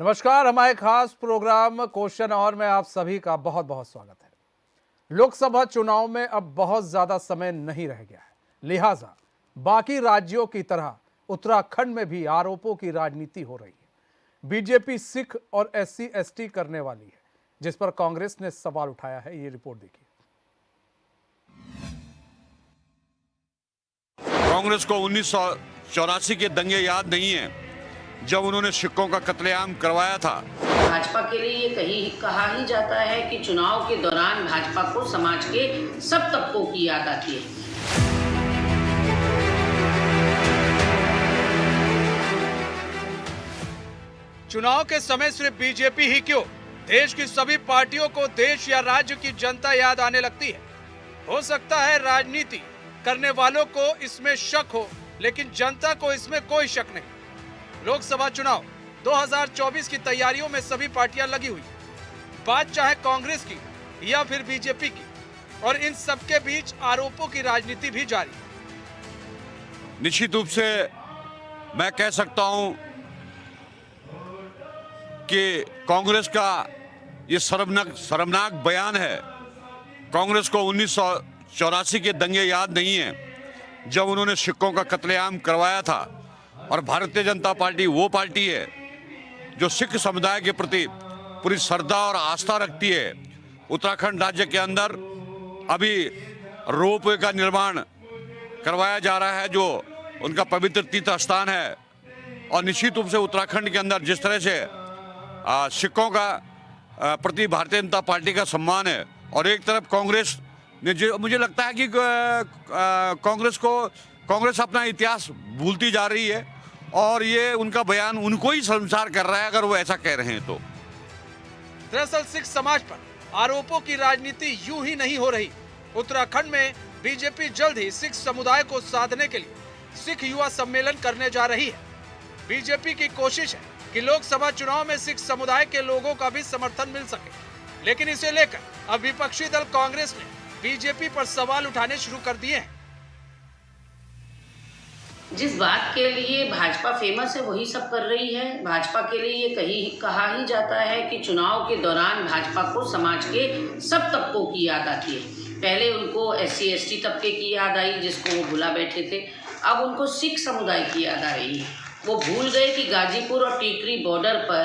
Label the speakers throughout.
Speaker 1: नमस्कार, हमारे खास प्रोग्राम क्वेश्चन और में आप सभी का बहुत बहुत स्वागत है। लोकसभा चुनाव में अब बहुत ज्यादा समय नहीं रह गया है, लिहाजा बाकी राज्यों की तरह उत्तराखंड में भी आरोपों की राजनीति हो रही है। बीजेपी सिख और एससी एसटी करने वाली है, जिस पर कांग्रेस ने सवाल उठाया है। ये रिपोर्ट देखिए।
Speaker 2: कांग्रेस को 1984 के दंगे याद नहीं है, जब उन्होंने सिखों का कत्लेआम करवाया था।
Speaker 3: भाजपा के लिए ये कहा ही जाता है कि चुनाव के दौरान भाजपा को समाज के सब तबकों की याद आती है।
Speaker 1: चुनाव के समय सिर्फ बीजेपी ही क्यों, देश की सभी पार्टियों को देश या राज्य की जनता याद आने लगती है। हो सकता है राजनीति करने वालों को इसमें शक हो, लेकिन जनता को इसमें कोई शक नहीं। लोकसभा चुनाव 2024 की तैयारियों में सभी पार्टियां लगी हुई, बात चाहे कांग्रेस की या फिर बीजेपी की, और इन सबके बीच आरोपों की राजनीति भी जारी है।
Speaker 2: निश्चित रूप से मैं कह सकता हूं कि कांग्रेस का ये शर्मनाक बयान है। कांग्रेस को 1984 के दंगे याद नहीं है, जब उन्होंने सिखों का कत्लेआम करवाया था। और भारतीय जनता पार्टी वो पार्टी है जो सिख समुदाय के प्रति पूरी श्रद्धा और आस्था रखती है। उत्तराखंड राज्य के अंदर अभी रोपवे का निर्माण करवाया जा रहा है, जो उनका पवित्र तीर्थ स्थान है। और निश्चित रूप से उत्तराखंड के अंदर जिस तरह से सिखों का प्रति भारतीय जनता पार्टी का सम्मान है, और एक तरफ कांग्रेस ने, जो मुझे लगता है कि कांग्रेस अपना इतिहास भूलती जा रही है, और ये उनका बयान उनको ही शर्मसार कर रहा है, अगर वो ऐसा कह रहे हैं तो।
Speaker 1: दरअसल सिख समाज पर आरोपों की राजनीति यूं ही नहीं हो रही। उत्तराखंड में बीजेपी जल्द ही सिख समुदाय को साधने के लिए सिख युवा सम्मेलन करने जा रही है। बीजेपी की कोशिश है कि लोकसभा चुनाव में सिख समुदाय के लोगों का भी समर्थन मिल सके, लेकिन इसे लेकर अब विपक्षी दल कांग्रेस ने बीजेपी पर सवाल उठाने शुरू कर दिए हैं।
Speaker 3: जिस बात के लिए भाजपा फेमस है वही सब कर रही है। भाजपा के लिए ये कहा ही जाता है कि चुनाव के दौरान भाजपा को समाज के सब तबकों की याद आती है। पहले उनको एससी एसटी तबके की याद आई, जिसको वो भुला बैठे थे। अब उनको सिख समुदाय की याद आ रही है। वो भूल गए कि गाजीपुर और टीकरी बॉर्डर पर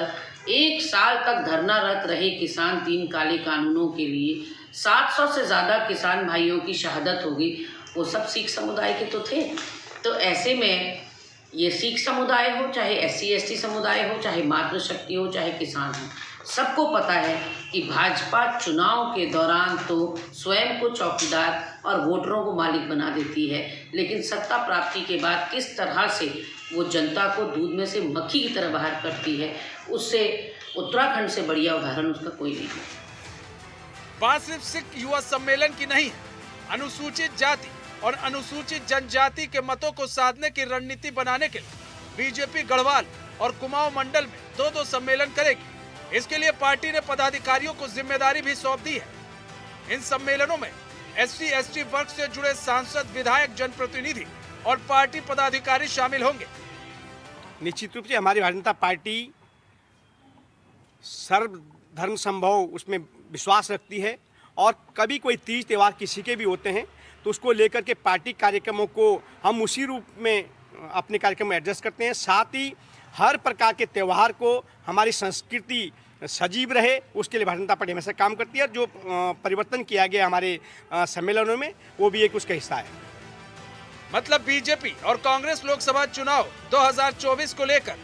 Speaker 3: 1 साल तक धरनारत रहे किसान 3 काले कानूनों के लिए 700 से ज़्यादा किसान भाइयों की शहादत हो गई। वो सब सिख समुदाय के तो थे। तो ऐसे में ये सिख समुदाय हो, चाहे एससी एसटी समुदाय हो, चाहे मातृशक्ति हो, चाहे किसान हो, सबको पता है कि भाजपा चुनाव के दौरान तो स्वयं को चौकीदार और वोटरों को मालिक बना देती है, लेकिन सत्ता प्राप्ति के बाद किस तरह से वो जनता को दूध में से मक्खी की तरह बाहर करती है, उससे उत्तराखंड से बढ़िया उदाहरण उसका कोई नहीं है।
Speaker 1: बात सिर्फ सिख युवा सम्मेलन की नहीं है। अनुसूचित जाति और अनुसूचित जनजाति के मतों को साधने की रणनीति बनाने के लिए बीजेपी गढ़वाल और कुमाऊं मंडल में 2-2 सम्मेलन करेगी। इसके लिए पार्टी ने पदाधिकारियों को जिम्मेदारी भी सौंप दी है। इन सम्मेलनों में एससी एसटी वर्ग से जुड़े सांसद, विधायक, जनप्रतिनिधि और पार्टी पदाधिकारी शामिल होंगे।
Speaker 4: निश्चित रूप से हमारी भारतीय जनता पार्टी सर्वधर्म संभव उसमें विश्वास रखती है, और कभी कोई तीज त्यौहार किसी के भी होते हैं तो उसको लेकर के पार्टी कार्यक्रमों को हम उसी रूप में अपने कार्यक्रम में एडजस्ट करते हैं। साथ ही हर प्रकार के त्यौहार को हमारी संस्कृति सजीव रहे, उसके लिए भारतीय जनता पार्टी हमेशा काम करती है। जो परिवर्तन किया गया हमारे सम्मेलनों में, वो भी एक उसका हिस्सा है।
Speaker 1: मतलब बीजेपी और कांग्रेस लोकसभा चुनाव 2024 को लेकर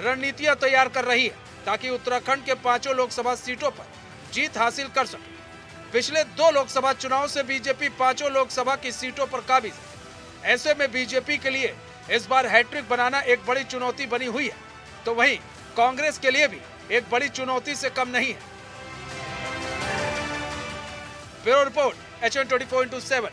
Speaker 1: रणनीतियां तैयार कर रही है, ताकि उत्तराखंड के 5 लोकसभा सीटों पर जीत हासिल कर सके। पिछले 2 लोकसभा चुनाव से बीजेपी 5 लोकसभा की सीटों पर काबिज है। ऐसे में बीजेपी के लिए इस बार हैट्रिक बनाना एक बड़ी चुनौती बनी हुई है, तो वहीं कांग्रेस के लिए भी एक बड़ी चुनौती से कम नहीं है। Bureau report, HN 24/7।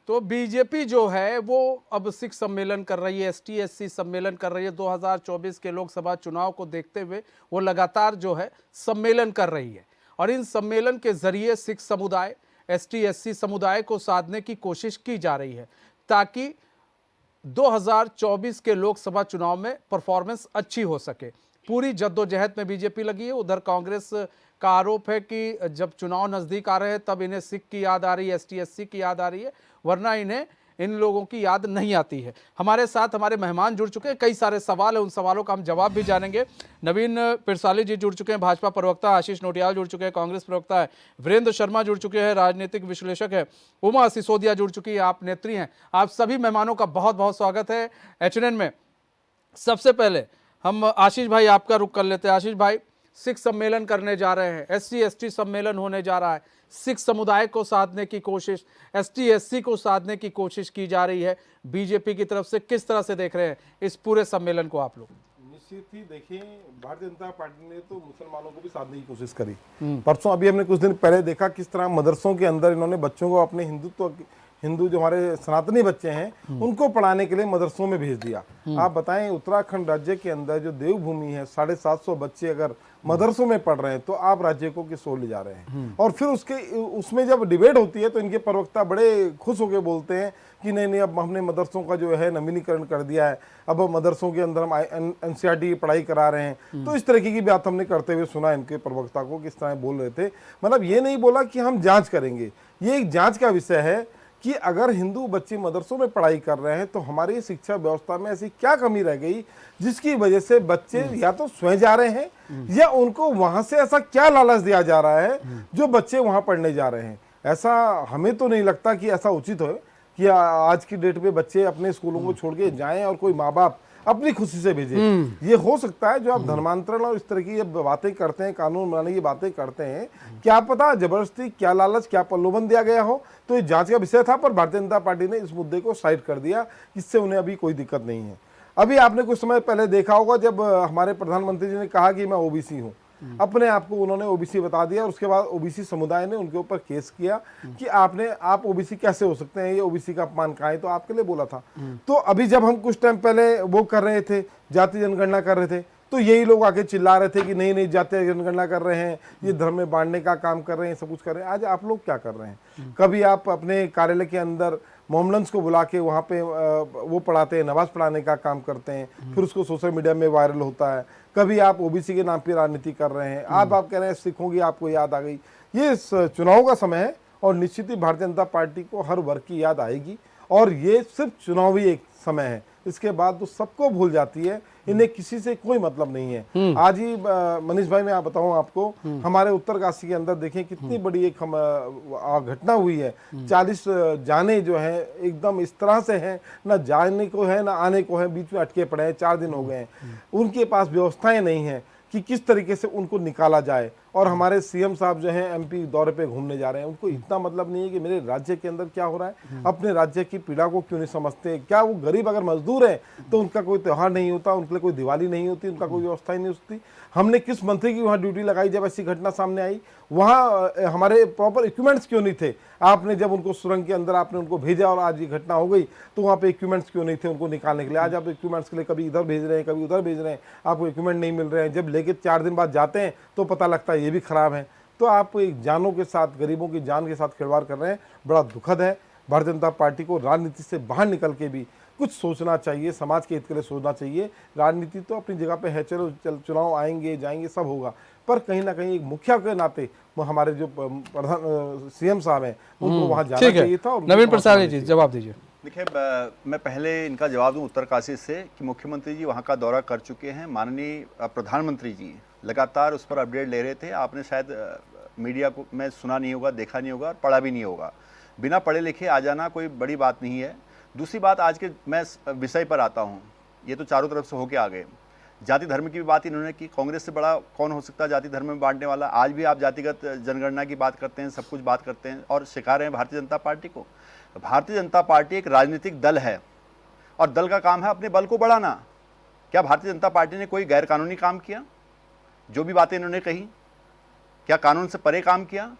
Speaker 1: तो बीजेपी जो है वो अब सिख सम्मेलन कर रही है, एसटी एससी सम्मेलन कर रही है। 2024 के लोकसभा चुनाव को देखते हुए वो लगातार जो है सम्मेलन कर रही है, और इन सम्मेलन के जरिए सिख समुदाय, एसटी एससी समुदाय को साधने की कोशिश की जा रही है। ताकि 2024 के लोकसभा चुनाव में परफॉर्मेंस अच्छी हो सके। पूरी जद्दोजहद में बीजेपी लगी है। उधर कांग्रेस का आरोप है कि जब चुनाव नजदीक आ रहे हैं तब इन्हें सिख की याद आ रही है, एसटी एससी की याद आ रही है, वरना इन्हें इन लोगों की याद नहीं आती है। हमारे साथ हमारे मेहमान जुड़ चुके हैं, कई सारे सवाल हैं, उन सवालों का हम जवाब भी जानेंगे। नवीन पिरसाली जी जुड़ चुके हैं, भाजपा प्रवक्ता आशीष नोटियाल जुड़ चुके हैं, कांग्रेस प्रवक्ता है वीरेंद्र शर्मा जुड़ चुके हैं, राजनीतिक विश्लेषक है उमा सिसोदिया जुड़ चुकी है, आप नेत्री हैं। आप सभी मेहमानों का बहुत बहुत स्वागत है HNN में। सबसे पहले हम आशीष भाई आपका रुख कर लेते हैं। आशीष भाई, सिख सम्मेलन करने जा रहे हैं, SC ST सम्मेलन होने जा रहा है, सिख समुदाय को साधने की कोशिश, ST SC को साधने की कोशिश की जा रही है बीजेपी की तरफ से। किस तरह से देख रहे हैं इस पूरे सम्मेलन को आप लोग?
Speaker 5: निश्चित ही देखिए, भारतीय जनता पार्टी ने तो मुसलमानों को भी साधने की कोशिश करी। परसों अभी हमने कुछ दिन पहले देखा किस तरह मदरसों के अंदर इन्होंने बच्चों को अपने हिंदू जो हमारे सनातनी बच्चे हैं उनको पढ़ाने के लिए मदरसों में भेज दिया। आप बताएं, उत्तराखंड राज्य के अंदर जो देवभूमि है, 750 बच्चे अगर मदरसों में पढ़ रहे हैं तो आप राज्य को किस ओर ले जा रहे हैं। और फिर उसमें जब डिबेट होती है तो इनके प्रवक्ता बड़े खुश होकर बोलते हैं कि नहीं, अब हमने मदरसों का जो है नवीनीकरण कर दिया है, अब मदरसों के अंदर हम NCERT की पढ़ाई करा रहे हैं। तो इस तरीके की बात हमने करते हुए सुना इनके प्रवक्ता को, किस तरह बोल रहे थे। मतलब ये नहीं बोला कि हम जांच करेंगे, ये एक जांच का विषय है कि अगर हिंदू बच्चे मदरसों में पढ़ाई कर रहे हैं तो हमारी शिक्षा व्यवस्था में ऐसी क्या कमी रह गई जिसकी वजह से बच्चे या तो स्वयं जा रहे हैं या उनको वहां से ऐसा क्या लालच दिया जा रहा है जो बच्चे वहां पढ़ने जा रहे हैं। ऐसा हमें तो नहीं लगता कि ऐसा उचित हो कि आज की डेट में बच्चे अपने स्कूलों को छोड़ के जाएं और कोई माँ बाप अपनी खुशी से भेजे। ये हो सकता है जो आप धर्मांतरण और इस तरह की बातें करते हैं, कानून बनाने की बातें करते हैं, क्या पता जबरदस्ती, क्या लालच, क्या प्रलोभन दिया गया हो। तो ये जांच का विषय था, पर भारतीय जनता पार्टी ने इस मुद्दे को साइड कर दिया। इससे उन्हें अभी कोई दिक्कत नहीं है। अभी आपने कुछ समय पहले देखा होगा जब हमारे प्रधानमंत्री जी ने कहा कि मैं OBC हूँ, अपने आप को उन्होंने OBC बता दिया। उसके बाद OBC समुदाय ने उनके ऊपर केस किया कि आप OBC कैसे हो सकते हैं, ये OBC का अपमान कहाँ है। तो आपके लिए बोला था। तो अभी जब हम कुछ टाइम पहले वो कर रहे थे, जाति जनगणना कर रहे थे, तो यही लोग आके चिल्ला रहे थे कि नहीं नहीं, जातीय जनगणना कर रहे हैं, ये धर्म में बांटने का काम कर रहे हैं, सब कुछ कर रहे हैं। आज आप लोग क्या कर रहे हैं? कभी आप अपने कार्यालय के अंदर मोमडन्स को बुला के वहाँ पे वो पढ़ाते हैं, नमाज पढ़ाने का काम करते हैं, फिर उसको सोशल मीडिया में वायरल होता है। कभी आप OBC के नाम पे राजनीति कर रहे हैं। आप कह रहे हैं सिखों की आपको याद आ गई। ये चुनाव का समय है और निश्चित ही भारतीय जनता पार्टी को हर वर्ग की याद आएगी। और ये सिर्फ चुनावी एक समय है, इसके बाद तो सबको भूल जाती है। इन्हें किसी से कोई मतलब नहीं है। आज ही मनीष भाई, मैं आप बताऊं आपको, हमारे उत्तरकाशी के अंदर देखें कितनी बड़ी एक घटना हुई है। 40 जाने जो है एकदम इस तरह से हैं, ना जाने को है ना आने को है, बीच में अटके पड़े हैं, 4 दिन हो गए हैं। उनके पास व्यवस्थाएं नहीं है कि किस तरीके से उनको निकाला जाए। और हमारे CM साहब जो हैं MP दौरे पे घूमने जा रहे हैं, उनको इतना मतलब नहीं है कि मेरे राज्य के अंदर क्या हो रहा है। अपने राज्य की पीड़ा को क्यों नहीं समझते? क्या वो गरीब अगर मजदूर है तो उनका कोई त्यौहार नहीं होता, उनके लिए कोई दिवाली नहीं होती, उनका कोई व्यवस्था ही नहीं होती। हमने किस मंत्री की वहाँ ड्यूटी लगाई जब ऐसी घटना सामने आई? वहाँ हमारे प्रॉपर इक्विपमेंट्स क्यों नहीं थे? आपने जब उनको सुरंग के अंदर आपने उनको भेजा और आज ये घटना हो गई तो वहाँ पे इक्विपमेंट्स क्यों नहीं थे उनको निकालने के लिए? आज आप इक्विपमेंट्स के लिए कभी इधर भेज रहे हैं, कभी उधर भेज रहे हैं, आपको इक्विपमेंट नहीं मिल रहे हैं। जब लेके 4 दिन बाद जाते हैं तो पता लगता है ये भी खराब है। तो आप एक जानों के साथ, गरीबों की जान के साथ खिलवाड़ कर रहे हैं, बड़ा दुखद है। भारतीय जनता पार्टी को राजनीति से बाहर निकल के भी कुछ सोचना चाहिए, समाज के हित के लिए सोचना चाहिए। राजनीति तो अपनी जगह पे है, चलो चुनाव आएंगे जाएंगे सब होगा, पर कहीं ना कहीं एक मुखिया के नाते हमारे जो प्रधान CM साहब हैं उनको वहाँ जाना चाहिए था।
Speaker 1: नवीन प्रसाद जी जवाब दीजिए।
Speaker 6: देखिए, मैं पहले इनका जवाब दूं उत्तरकाशी से कि मुख्यमंत्री जी वहाँ का दौरा कर चुके हैं। माननीय प्रधानमंत्री जी लगातार उस पर अपडेट ले रहे थे। आपने शायद मीडिया को में सुना नहीं होगा, देखा नहीं होगा और पढ़ा भी नहीं होगा। बिना पढ़े लिखे आ जाना कोई बड़ी बात नहीं है। दूसरी बात, आज के मैं विषय पर आता हूँ। ये तो चारों तरफ से होके आ गए। जाति धर्म की भी बात इन्होंने की। कांग्रेस से बड़ा कौन हो सकता है जाति धर्म में बांटने वाला? आज भी आप जातिगत जनगणना की बात करते हैं, सब कुछ बात करते हैं और सिखा रहे हैं भारतीय जनता पार्टी को। भारतीय जनता पार्टी एक राजनीतिक दल है और दल का काम है अपने बल को बढ़ाना। क्या भारतीय जनता पार्टी ने कोई गैर कानूनी काम किया? जो भी बातें इन्होंने कही, क्या कानून से परे काम किया?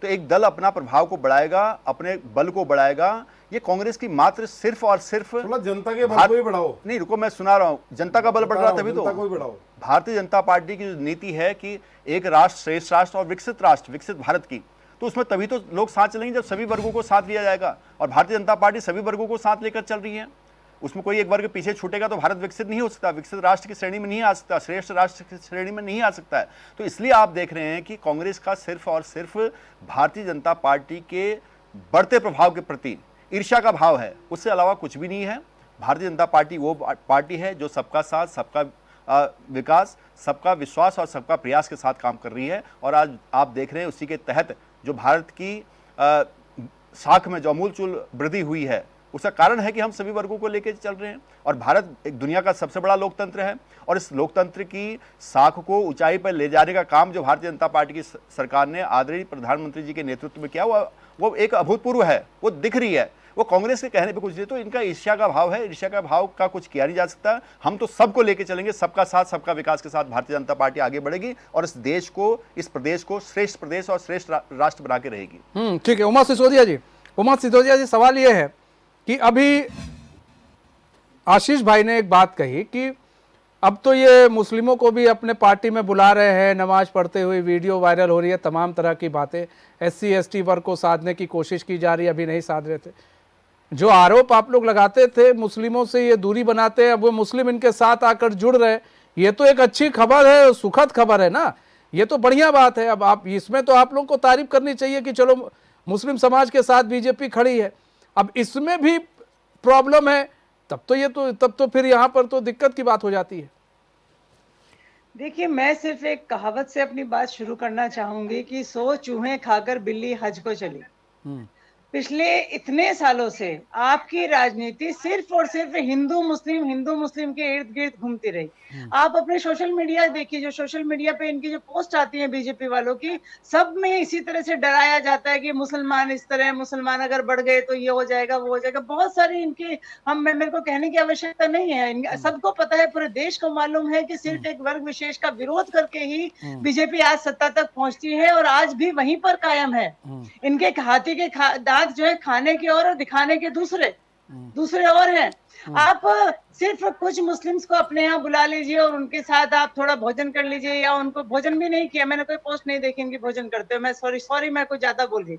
Speaker 6: तो एक दल अपना प्रभाव को बढ़ाएगा, अपने बल को बढ़ाएगा। ये कांग्रेस की मात्र सिर्फ और सिर्फ
Speaker 5: जनता के बल को ही बढ़ाओ।
Speaker 6: नहीं, रुको, मैं सुना रहा हूँ। जनता का बल बढ़ रहा तभी तो। भारतीय जनता पार्टी की जो नीति है कि एक राष्ट्र श्रेष्ठ राष्ट्र और विकसित राष्ट्र, विकसित भारत की, तो उसमें तभी तो लोग साथ चलेंगे जब सभी वर्गों को साथ लिया जाएगा। और भारतीय जनता पार्टी सभी वर्गों को साथ लेकर चल रही है, उसमें कोई एक वर्ग पीछे छूटेगा तो भारत विकसित नहीं हो सकता, विकसित राष्ट्र की श्रेणी में नहीं आ सकता, श्रेष्ठ राष्ट्र की श्रेणी में नहीं आ सकता है। तो इसलिए आप देख रहे हैं कि कांग्रेस का सिर्फ और सिर्फ भारतीय जनता पार्टी के बढ़ते प्रभाव के प्रति ईर्ष्या का भाव है, उससे अलावा कुछ भी नहीं है। भारतीय जनता पार्टी वो पार्टी है जो सबका साथ, सबका विकास, सबका विश्वास और सबका प्रयास के साथ काम कर रही है। और आज आप देख रहे हैं उसी के तहत जो भारत की साख में जो अमूलचूल वृद्धि हुई है, उसका कारण है कि हम सभी वर्गों को लेकर चल रहे हैं। और भारत एक दुनिया का सबसे बड़ा लोकतंत्र है और इस लोकतंत्र की साख को ऊंचाई पर ले जाने का काम जो भारतीय जनता पार्टी की सरकार ने आदरणीय प्रधानमंत्री जी के नेतृत्व में किया वो एक अभूतपूर्व है, वो दिख रही है। वो कांग्रेस के कहने पे कुछ नहीं, तो इनका ईर्ष्या का भाव है, ईर्ष्या का भाव का कुछ किया नहीं जा सकता। हम तो सबको लेके चलेंगे, सबका साथ सबका विकास के साथ भारतीय जनता पार्टी आगे बढ़ेगी और इस देश को, इस प्रदेश को श्रेष्ठ प्रदेश और श्रेष्ठ राष्ट्र बना के रहेगी।
Speaker 1: ठीक है। उमा सिसोदिया जी, सवाल ये है कि अभी आशीष भाई ने एक बात कही कि अब तो ये मुस्लिमों को भी अपने पार्टी में बुला रहे हैं, नमाज पढ़ते हुए वीडियो वायरल हो रही है, तमाम तरह की बातें, SC ST वर्ग को साधने की कोशिश की जा रही है, अभी नहीं साध रहे थे। जो आरोप आप लोग लगाते थे मुस्लिमों से ये दूरी बनाते हैं, अब वो मुस्लिम इनके साथ आकर जुड़ रहे, ये तो एक अच्छी खबर है, सुखद खबर है ना, ये तो बढ़िया बात है। अब आप इसमें तो आप लोग को तारीफ करनी चाहिए कि चलो मुस्लिम समाज के साथ बीजेपी खड़ी है। अब इसमें भी प्रॉब्लम है, तब तो फिर यहाँ पर तो दिक्कत की बात हो जाती है।
Speaker 7: देखिए, मैं सिर्फ एक कहावत से अपनी बात शुरू करना चाहूंगी कि 100 चूहे खाकर बिल्ली हज को चली। पिछले इतने सालों से आपकी राजनीति सिर्फ और सिर्फ हिंदू मुस्लिम के इर्द गिर्द घूमती रही। आप अपने सोशल मीडिया देखिए, जो सोशल मीडिया पे इनकी जो पोस्ट आती है बीजेपी वालों की, सब में इसी तरह से डराया जाता है कि मुसलमान इस तरह, मुसलमान अगर बढ़ गए तो ये हो जाएगा, वो हो जाएगा। बहुत सारी इनकी मेरे को कहने की आवश्यकता नहीं है, सबको पता है, पूरे देश को मालूम है कि सिर्फ एक वर्ग विशेष का विरोध करके ही बीजेपी आज सत्ता तक पहुंचती है और आज भी वहीं पर कायम है। इनके हाथी के दांत जो है खाने की और दिखाने के दूसरे और हैं। आप सिर्फ कुछ मुस्लिम्स को अपने यहाँ बुला लीजिए और उनके साथ आप थोड़ा भोजन कर लीजिए, या उनको भोजन भी नहीं किया, मैंने कोई पोस्ट नहीं देखी इनकी भोजन करते हुए, मैं सॉरी मैं कुछ ज्यादा बोल रही।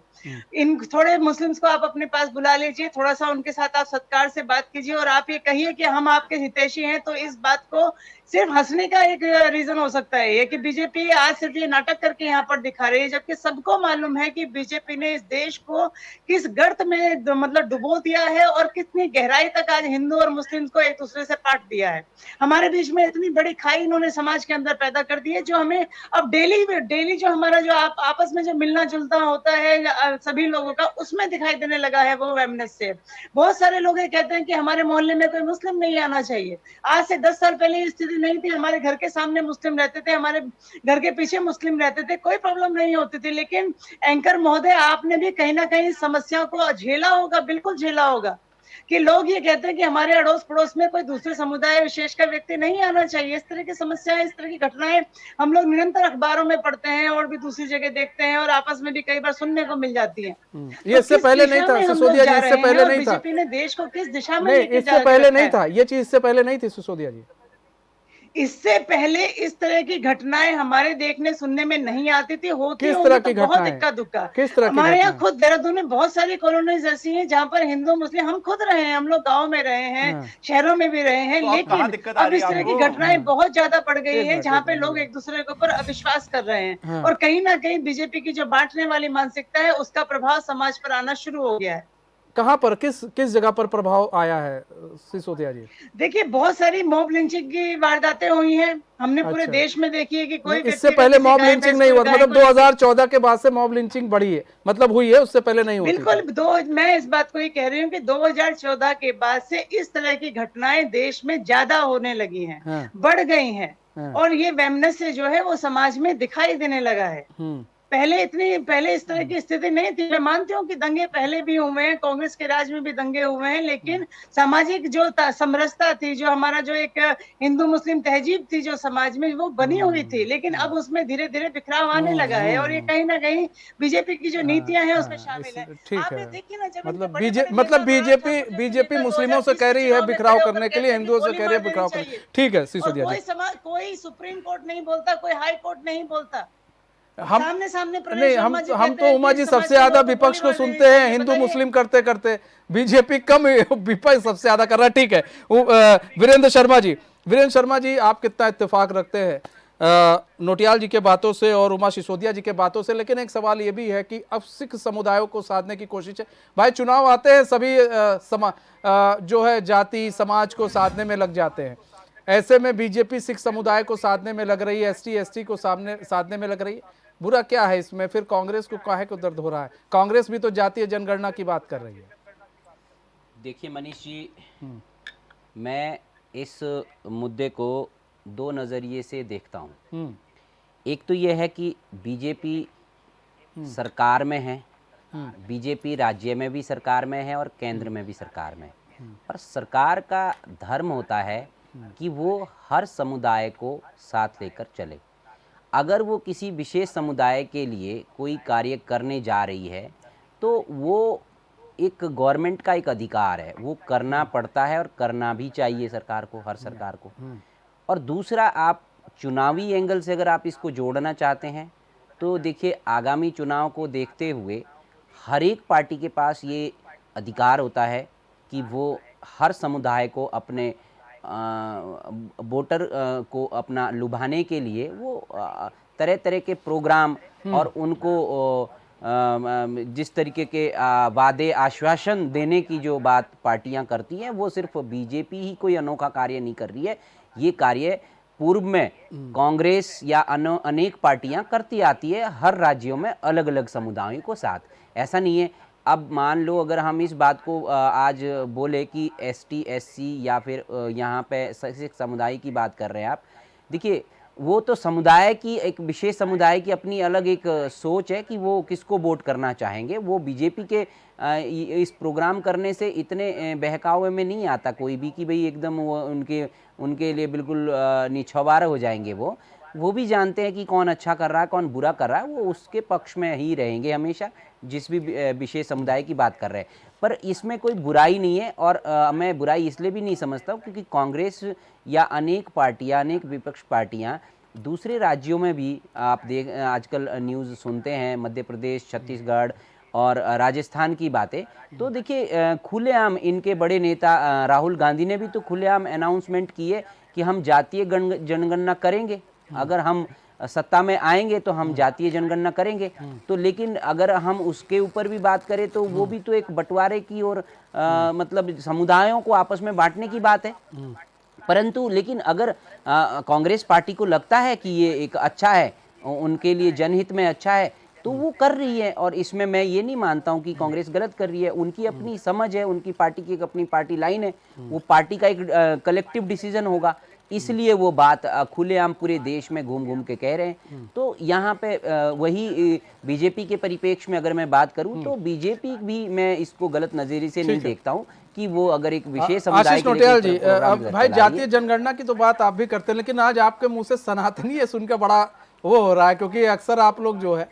Speaker 7: इन थोड़े मुस्लिम्स को आप अपने पास बुला लीजिए, थोड़ा सा उनके साथ आप सत्कार से बात कीजिए और आप ये कहिए कि हम आपके हितैषी हैं, तो इस बात को सिर्फ हंसने का एक रीजन हो सकता है ये कि बीजेपी आज सिर्फ ये नाटक करके यहाँ पर दिखा रही है, जबकि सबको मालूम है कि बीजेपी ने इस देश को किस गर्त में मतलब डुबो दिया है और कितनी गहराई तक आज हिंदू और मुस्लिम को एक दूसरे से काट दिया है। हमारे बीच में इतनी बड़ी खाई इन्होंने समाज के अंदर पैदा कर दी है, जो हमें अब डेली जो हमारा जो आपस में जो मिलना जुलता होता है सभी लोगों का, उसमें दिखाई देने लगा है वो वेमनेस से। बहुत सारे लोग ये कहते हैं कि हमारे मोहल्ले में कोई मुस्लिम नहीं आना चाहिए। आज से 10 साल पहले स्थिति नहीं थी, हमारे घर के सामने मुस्लिम रहते थे, हमारे घर के पीछे मुस्लिम रहते थे, कोई प्रॉब्लम नहीं होती थी। लेकिन एंकर महोदय, आपने भी कहीं ना कहीं समस्या को झेला होगा, बिल्कुल झेला होगा, कि लोग ये कहते हैं कि हमारे अड़ोस पड़ोस में कोई दूसरे समुदाय विशेष का व्यक्ति नहीं आना चाहिए। इस तरह की समस्याएं, इस तरह की घटनाएं हम लोग निरंतर अखबारों में पढ़ते हैं और भी दूसरी जगह देखते हैं और आपस में भी कई बार सुनने को मिल जाती है।
Speaker 1: ये इससे पहले नहीं था सिसोदिया जी, इससे पहले नहीं था।
Speaker 7: बीजेपी ने देश को किस दिशा में
Speaker 1: नहीं, इससे पहले नहीं था ये चीज, इससे पहले नहीं थी सिसोदिया जी।
Speaker 7: इससे पहले इस तरह की घटनाएं हमारे देखने सुनने में नहीं आती थी, होती
Speaker 1: किस तरह की
Speaker 7: तो बहुत
Speaker 1: घटनाएं?
Speaker 7: इक्का दुक्का।
Speaker 1: किस तरह की
Speaker 7: हमारे यहाँ
Speaker 1: घटनाएं?
Speaker 7: खुद देहरादून में बहुत सारी कॉलोनीज ऐसी हैं जहाँ पर हिंदू मुस्लिम, हम खुद रहे हैं, हम लोग गाँव में रहे हैं, शहरों में भी रहे हैं,
Speaker 6: तो
Speaker 7: लेकिन अब इस तरह की घटनाएं बहुत ज्यादा बढ़ गई है जहाँ पे लोग एक दूसरे के ऊपर अविश्वास कर रहे हैं और कहीं ना कहीं बीजेपी की जो बांटने वाली मानसिकता है उसका प्रभाव समाज पर आना शुरू हो गया है।
Speaker 1: कहाँ पर, किस जगह पर प्रभाव आया है सिसोदिया जी?
Speaker 7: देखिए, बहुत सारी मॉब लिंचिंग की वारदातें हुई हैं, हमने पूरे देश में देखी है कि कोई
Speaker 1: इससे पहले मॉब लिंचिंग नहीं हुआ, मतलब 2014 के बाद से मॉब लिंचिंग बढ़ी है, मतलब हुई है, उससे पहले नहीं हुई।
Speaker 7: बिल्कुल, मैं इस बात को ही कह रही हूँ कि 2014 के बाद से इस तरह की घटनाएं देश में ज्यादा होने लगी हैं, बढ़ गई हैं और ये वेमनेस से जो है वो समाज में दिखाई देने लगा है। पहले इस तरह की स्थिति नहीं थी। मैं मानती हूँ कि दंगे पहले भी हुए हैं, कांग्रेस के राज में भी दंगे हुए हैं, लेकिन सामाजिक जो समरसता थी, जो हमारा जो एक हिंदू मुस्लिम तहजीब थी जो समाज में, वो बनी हुई थी, लेकिन अब उसमें धीरे धीरे बिखराव आने लगा है और ये कहीं ना कहीं बीजेपी की जो नीतियां हैं उसमें शामिल है।
Speaker 1: ठीक है, मतलब बीजेपी मुस्लिमों से कह रही है बिखराव करने के लिए, हिंदुओं से कह रही है बिखराव करने। ठीक है सिसोदिया जी,
Speaker 7: कोई सुप्रीम कोर्ट नहीं बोलता, कोई हाई कोर्ट नहीं बोलता, सामने सामने
Speaker 8: नहीं, हम तो उमा जी सबसे ज्यादा विपक्ष को सुनते हैं हिंदू मुस्लिम करते करते, बीजेपी कम विपक्ष सबसे ज्यादा कर रहा है। ठीक है, वीरेंद्र शर्मा जी आप कितना इत्तेफाक रखते हैं नोटियाल जी के बातों से और उमा सिसोदिया जी के बातों से? लेकिन एक सवाल ये भी है कि अब सिख समुदायों को साधने की कोशिश है। भाई चुनाव आते हैं, सभी जो है जाति समाज को साधने में लग जाते हैं। ऐसे में बीजेपी सिख समुदाय को साधने में लग रही है, एसटी को साधने में लग रही है। बुरा क्या है इसमें? फिर कांग्रेस को काहे को दर्द हो रहा है? कांग्रेस भी तो जातीय जनगणना की बात कर रही है।
Speaker 9: देखिए मनीष जी, मैं इस मुद्दे को दो नज़रिए से देखता हूँ। एक तो यह है कि बीजेपी सरकार में है, बीजेपी राज्य में भी सरकार में है और केंद्र में भी सरकार में है। और सरकार का धर्म होता है कि वो हर समुदाय को साथ लेकर चले। अगर वो किसी विशेष समुदाय के लिए कोई कार्य करने जा रही है तो वो एक गवर्नमेंट का एक अधिकार है, वो करना पड़ता है और करना भी चाहिए सरकार को, हर सरकार को। और दूसरा, आप चुनावी एंगल से अगर आप इसको जोड़ना चाहते हैं तो देखिए, आगामी चुनाव को देखते हुए हर एक पार्टी के पास ये अधिकार होता है कि वो हर समुदाय को अपने वोटर को अपना लुभाने के लिए वो तरह तरह के प्रोग्राम और उनको जिस तरीके के वादे आश्वासन देने की जो बात पार्टियां करती हैं, वो सिर्फ बीजेपी ही कोई अनोखा कार्य नहीं कर रही है। ये कार्य पूर्व में कांग्रेस या अनेक पार्टियां करती आती है, हर राज्यों में अलग अलग समुदायों को साथ। ऐसा नहीं है, अब मान लो अगर हम इस बात को आज बोले कि एसटी एससी या फिर यहाँ पे सिख समुदाय की बात कर रहे हैं आप, देखिए वो तो समुदाय की, एक विशेष समुदाय की अपनी अलग एक सोच है कि वो किसको वोट करना चाहेंगे। वो बीजेपी के इस प्रोग्राम करने से इतने बहकावे में नहीं आता कोई भी कि भाई एकदम वो उनके लिए बिल्कुल निछावर हो जाएंगे। वो भी जानते हैं कि कौन अच्छा कर रहा है कौन बुरा कर रहा है, वो उसके पक्ष में ही रहेंगे हमेशा, जिस भी विशेष समुदाय की बात कर रहे हैं। पर इसमें कोई बुराई नहीं है। और मैं बुराई इसलिए भी नहीं समझता हूँ क्योंकि कांग्रेस या अनेक पार्टियां, अनेक विपक्ष पार्टियां दूसरे राज्यों में भी आप आजकल न्यूज़ सुनते हैं, मध्य प्रदेश, छत्तीसगढ़ और राजस्थान की बातें, तो देखिए खुलेआम इनके बड़े नेता राहुल गांधी ने भी तो खुलेआम अनाउंसमेंट की है कि हम जातीय जनगणना करेंगे, अगर हम सत्ता में आएंगे तो हम जातीय जनगणना करेंगे। तो लेकिन अगर हम उसके ऊपर भी बात करें तो वो भी तो एक बंटवारे की और मतलब समुदायों को आपस में बांटने की बात है। परंतु लेकिन अगर कांग्रेस पार्टी को लगता है कि ये एक अच्छा है, उनके लिए जनहित में अच्छा है, तो वो कर रही है। और इसमें मैं ये नहीं मानता हूँ कि कांग्रेस गलत कर रही है। उनकी अपनी समझ है, उनकी पार्टी की एक अपनी पार्टी लाइन है, वो पार्टी का एक कलेक्टिव डिसीजन होगा, इसलिए वो बात खुलेआम पूरे देश में घूम घूम के कह रहे हैं। तो यहाँ पे वही बीजेपी के परिप्रेक्ष्य में अगर मैं बात करूँ तो बीजेपी भी मैं इसको गलत नजरिए से नहीं देखता हूँ कि वो अगर एक विशेष समुदाय
Speaker 8: आशीष नोटियाल जी, भाई जातीय जनगणना की तो बात आप भी करते हैं, लेकिन आज आपके मुंह से सनातनी है सुनकर बड़ा वो हो रहा है, क्योंकि अक्सर आप लोग जो है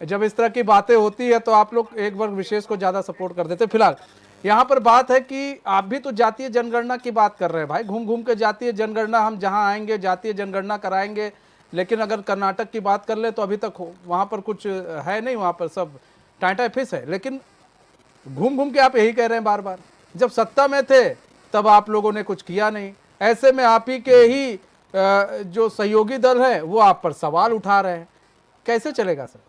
Speaker 8: जब इस तरह की बातें होती है तो आप लोग एक वर्ग विशेष को ज्यादा सपोर्ट कर देते। फिलहाल यहाँ पर बात है कि आप भी तो जातीय जनगणना की बात कर रहे हैं भाई, घूम घूम के जातीय जनगणना, हम जहाँ आएंगे जातीय जनगणना कराएंगे। लेकिन अगर कर्नाटक की बात कर ले तो अभी तक वहाँ पर कुछ है नहीं, वहाँ पर सब टाटा फिस है। लेकिन घूम घूम के आप यही कह रहे हैं बार बार, जब सत्ता में थे तब आप लोगों ने कुछ किया नहीं। ऐसे में आप ही के ही जो सहयोगी दल है वो आप पर सवाल उठा रहे हैं, कैसे चलेगा सर?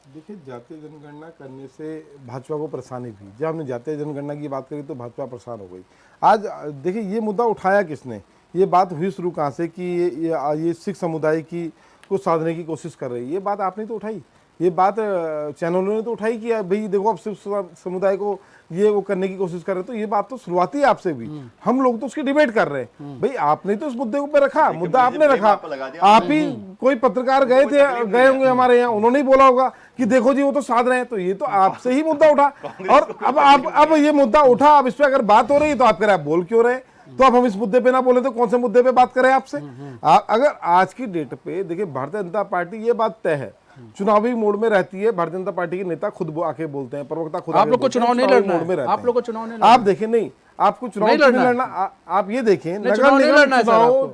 Speaker 5: देखिए, जातीय जनगणना करने से भाजपा को परेशानी थी। जब हमने जातीय जनगणना की बात करी तो भाजपा परेशान हो गई। आज देखिए, ये मुद्दा उठाया किसने? ये बात हुई शुरू कहाँ से कि ये सिख समुदाय की को साधने की कोशिश कर रही है। ये बात आपने तो उठाई, ये बात चैनलों ने तो उठाई कि भाई देखो अब सिख समुदाय को ये वो करने की कोशिश कर रहे। तो ये बात तो शुरुआती है आपसे भी, हम लोग तो उसकी डिबेट कर रहे हैं। भाई आपने तो उस मुद्दे पे रखा, मुद्दा आपने रखा, आप ही कोई पत्रकार गए होंगे हमारे यहाँ, उन्होंने ही बोला होगा कि देखो जी वो तो साध रहे हैं। तो ये तो आपसे ही मुद्दा उठा, और अब ये मुद्दा उठा, अब इस पे अगर बात हो रही है तो आप कह रहे हैं आप बोल क्यों रहे? तो अब हम इस मुद्दे पे ना बोले तो कौन से मुद्दे पे बात करें आपसे? अगर आज की डेट पे देखिए, भारतीय जनता पार्टी, ये बात तय है, चुनावी मोड में रहती है। भारतीय जनता पार्टी के नेता खुद आके बोलते हैं, प्रवक्ता खुद
Speaker 8: आप लोग को चुनाव नहीं लड़ना है, आप लोग को चुनाव नहीं लड़ना,
Speaker 5: आप देखें नहीं, आपको चुनाव नहीं लड़ना। आप ये देखें, नगर निगम चुनाव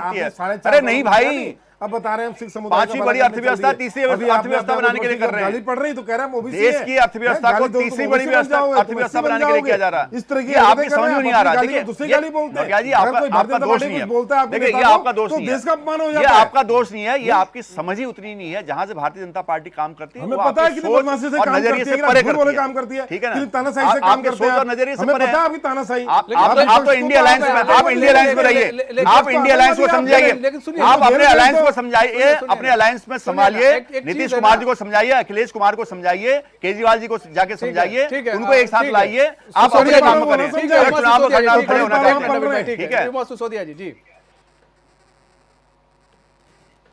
Speaker 6: आपत्ति है?
Speaker 5: आपने 4.5
Speaker 6: अरे नहीं
Speaker 5: करोड़ दिया
Speaker 6: भाई,
Speaker 5: नहीं। अब बता रहे हैं हम सिख समुदाय
Speaker 6: पांचवी बड़ी अर्थव्यवस्था तीसरी अर्थव्यवस्था बनाने के लिए कर रहे हैं।
Speaker 5: गाली पड़ रही तो कह रहे हैं ओबीसी
Speaker 6: देश की अर्थव्यवस्था को तीसरी बड़ी अर्थव्यवस्था बनाने के लिए किया जा रहा है।
Speaker 5: इस तरह की
Speaker 6: आपकी समझ में नहीं आ रहा। देखिए
Speaker 5: दूसरी गाली बोलते हैं
Speaker 6: जी, आपका दोष नहीं है।
Speaker 5: बोलता है
Speaker 6: देखिए ये आपका दोष नहीं है,
Speaker 5: देश का अपमान हो
Speaker 6: ये
Speaker 5: जाता है।
Speaker 6: आपका दोष नहीं है, ये आपकी समझ ही उतनी नहीं है। जहां से भारतीय जनता पार्टी काम करती है
Speaker 5: हमें
Speaker 6: वो
Speaker 5: पता है
Speaker 6: आपकी
Speaker 5: कि
Speaker 6: सोच
Speaker 5: बदमाशी से
Speaker 6: और
Speaker 5: काम
Speaker 6: नजरिए
Speaker 5: करती
Speaker 6: से
Speaker 5: है,
Speaker 6: परे
Speaker 5: झूठ बोले
Speaker 6: करती
Speaker 5: काम करती है,
Speaker 6: ठीक है
Speaker 5: कितनी
Speaker 6: ना।
Speaker 5: तानाशाही से काम
Speaker 6: आपके
Speaker 5: करते
Speaker 6: सोच
Speaker 5: हैं।
Speaker 6: और नजरिए से
Speaker 5: हमें
Speaker 6: परे
Speaker 5: पता है
Speaker 6: है।
Speaker 5: आपकी तानाशाही।
Speaker 6: आप तो इंडिया अलायंस में, आप इंडिया अलायंस में रहिए, आप इंडिया अलायंस को समझाइए, आप अपने अलायंस को समझाइए, अपने अलायंस में संभालिए, नीतीश कुमार जी को समझाइए, अखिलेश कुमार को समझाइए, केजरीवाल जी को जाके समझाइए, उनको एक साथ लाइए, आप अपने काम करें, चुनाव में खड़े होना चाहिए। ठीक है
Speaker 8: सिसोदिया जी। जी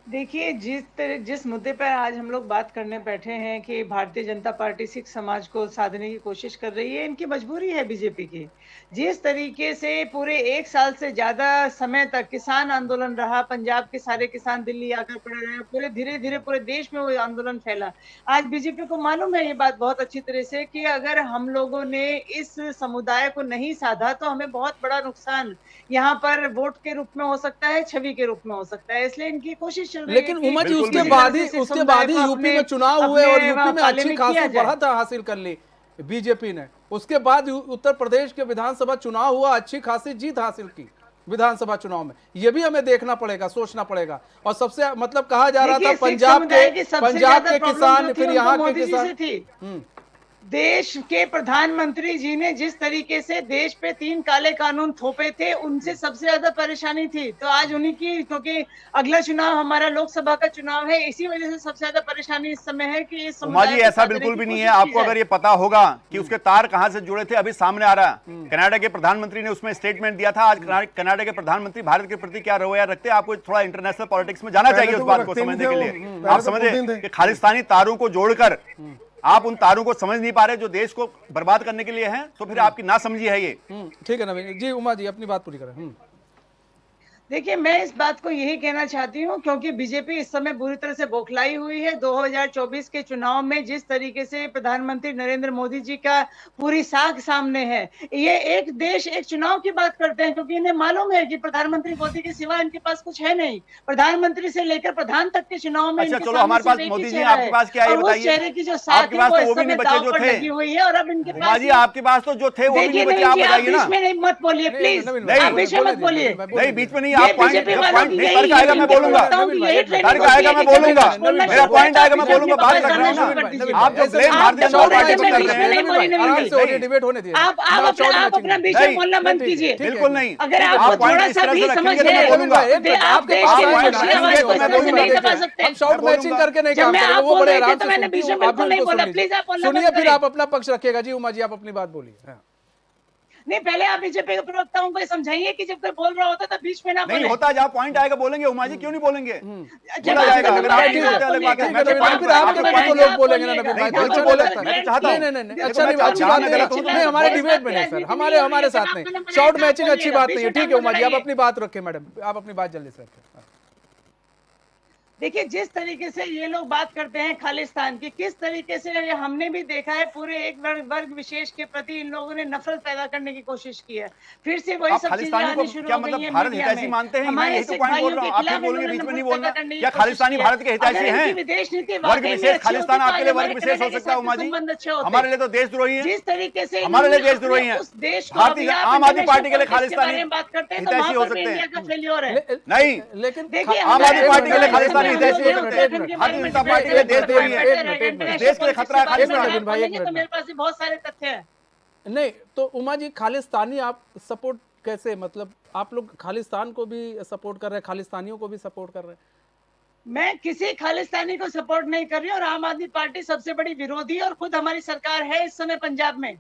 Speaker 7: देखिए, जिस मुद्दे पर आज हम लोग बात करने बैठे हैं कि भारतीय जनता पार्टी सिख समाज को साधने की कोशिश कर रही है, इनकी मजबूरी है बीजेपी की। जिस तरीके से पूरे 1 साल से ज्यादा समय तक किसान आंदोलन रहा, पंजाब के सारे किसान दिल्ली आकर पड़े रहे, पूरे धीरे धीरे पूरे देश में वो आंदोलन फैला। आज बीजेपी को मालूम है ये बात बहुत अच्छी तरह से कि अगर हम लोगों ने इस समुदाय को नहीं साधा तो हमें बहुत बड़ा नुकसान यहाँ पर वोट के रूप में हो सकता है, छवि के रूप में हो सकता है। इसलिए इनकी कोशिश चल रही है।
Speaker 8: लेकिन उमा जी उसके बाद ही यूपी में चुनाव हुए और यूपी में अच्छी खासी बढ़त हासिल कर ली बीजेपी ने। उसके बाद उत्तर प्रदेश के विधानसभा चुनाव हुआ, अच्छी खासी जीत हासिल की विधानसभा चुनाव में। ये भी हमें देखना पड़ेगा, सोचना पड़ेगा। और सबसे मतलब कहा जा रहा था पंजाब के किसान, फिर यहाँ के किसान।
Speaker 7: देश के प्रधानमंत्री जी ने जिस तरीके से देश पे 3 काले कानून थोपे थे, उनसे सबसे ज्यादा परेशानी थी। तो आज उन्हीं की, क्योंकि अगला चुनाव हमारा लोकसभा का चुनाव है, इसी वजह से सबसे ज्यादा परेशानी इस समय है कि इस
Speaker 6: उमा जी ऐसा बिल्कुल भी नहीं है। आपको अगर ये पता होगा कि उसके तार कहां से जुड़े थे, अभी सामने आ रहा है। कनाडा के प्रधानमंत्री ने उसमें स्टेटमेंट दिया था। आज कनाडा के प्रधानमंत्री भारत के प्रति क्या रवैया रखते हैं, आपको थोड़ा इंटरनेशनल पॉलिटिक्स में जाना चाहिए उस बात को समझने के लिए। आप समझे कि खालिस्तानी तारों को जोड़कर आप उन तारों को समझ नहीं पा रहे जो देश को बर्बाद करने के लिए हैं, तो फिर आपकी नासमझी है ये।
Speaker 8: ठीक है नवीन जी। उमा जी अपनी बात पूरी करें।
Speaker 7: देखिए, मैं इस बात को यही कहना चाहती हूँ क्योंकि बीजेपी इस समय बुरी तरह से बौखलाई हुई है। 2024 के चुनाव में जिस तरीके से प्रधानमंत्री नरेंद्र मोदी जी का पूरी साख सामने है, ये एक देश एक चुनाव की बात करते हैं क्योंकि इन्हें मालूम है कि प्रधानमंत्री मोदी के सिवा इनके पास कुछ है नहीं। प्रधानमंत्री से लेकर प्रधान तक के चुनाव में
Speaker 6: अच्छा चलो, हमारे पास मोदी जी, आपके पास क्या है बताइए।
Speaker 7: चेहरे की जो साख है वो इस समय दांव पर लगी हुई है। और अब इनके पास
Speaker 6: जी आपके पास तो जो थे वो भी नहीं बचे, आप बताइए ना।
Speaker 7: बीच में मत बोलिए प्लीज, आप बीच में मत बोलिए।
Speaker 6: नहीं बीच में नहीं, आप पॉइंट तर्क आएगा मैं बोलूंगा, तर्क आएगा मैं बोलूंगा, मेरा पॉइंट आएगा मैं बोलूंगा, बात रख रहा हूँ ना। आप जो ब्लेम भारतीय जनता पार्टी पर कर रहे हैं,
Speaker 8: डिबेट होने दिए।
Speaker 7: आप अपना बीच में बोलना बंद कीजिए।
Speaker 6: बिल्कुल नहीं।
Speaker 7: अगर आप थोड़ा सा भी समझ रहे हैं, आप देश की आवाज को नहीं दबा सकते।
Speaker 8: हम शॉर्ट मैचिंग करके नहीं काम करेंगे, वो बड़े आराम से
Speaker 7: मैंने बीच में नहीं बोला, प्लीज आप बोलना
Speaker 8: सुनिए, फिर आप अपना पक्ष रखिएगा। जी उमा जी आप अपनी बात बोलिए।
Speaker 7: नहीं, पहले आप बीजेपी के प्रवक्ताओं को समझाइए कि जब कोई बोल रहा होता तो बीच में ना बोले।
Speaker 6: नहीं होता, जब पॉइंट आएगा बोलेंगे। उमा जी क्यों नहीं बोलेंगे?
Speaker 7: बोला जाएगा। अगर आप नहीं होते अलग बात है, मैं तो
Speaker 8: फिर आपके तो लोग बोलेंगे ना नबी भाई, तो अच्छा बोले। नहीं अच्छा नहीं, अच्छी बात नहीं, हमारे डिबेट में नहीं सर, हमारे साथ नहीं। शॉर्ट मैचिंग अच्छी बात नहीं है। ठीक है उमा जी, आप अपनी बात रखें। मैडम आप अपनी बात जल्दी से रखें।
Speaker 7: देखिए, जिस तरीके से ये लोग बात करते हैं खालिस्तान की, किस तरीके से हमने भी देखा है, पूरे एक वर्ग विशेष के प्रति इन लोगों ने नफरत पैदा करने की कोशिश की है। फिर से वही सब चीजें आनी शुरू हो गई है।
Speaker 6: भारत हितैषी मानते हैं, मैं यही तो पॉइंट बोल रहा हूं। आप बोलेंगे बीच में नहीं बोलना। क्या खालिस्तानी भारत के हितैषी हैं?
Speaker 7: विदेश नीति
Speaker 6: वर्ग विशेष खालिस्तान आपके लिए वर्ग विशेष हो सकता है उमा जी, हमारे लिए तो देशद्रोही है।
Speaker 7: जिस तरीके से
Speaker 6: हमारे लिए देशद्रोही है। भारतीय आम आदमी पार्टी के लिए खालिस्तानी
Speaker 7: बात करते हैं
Speaker 6: हितैषी हो सकते हैं।
Speaker 7: नहीं,
Speaker 6: लेकिन आम आदमी पार्टी के लिए खालिस्तानी हितैषी हो सकते हैं। भारतीय जनता पार्टी के लिए देशद्रोही है, देश के लिए खतरा है खालिस्तान।
Speaker 7: तो मेरे पास बहुत सारे तथ्य हैं।
Speaker 8: नहीं तो उमा जी, खालिस्तानी आप सपोर्ट कैसे, मतलब आप लोग खालिस्तान को भी सपोर्ट कर रहे हैं, खालिस्तानियों को भी सपोर्ट कर रहे हैं?
Speaker 7: मैं किसी खालिस्तानी को सपोर्ट नहीं कर रही और आम आदमी पार्टी सबसे बड़ी विरोधी और खुद हमारी सरकार है इस समय पंजाब में।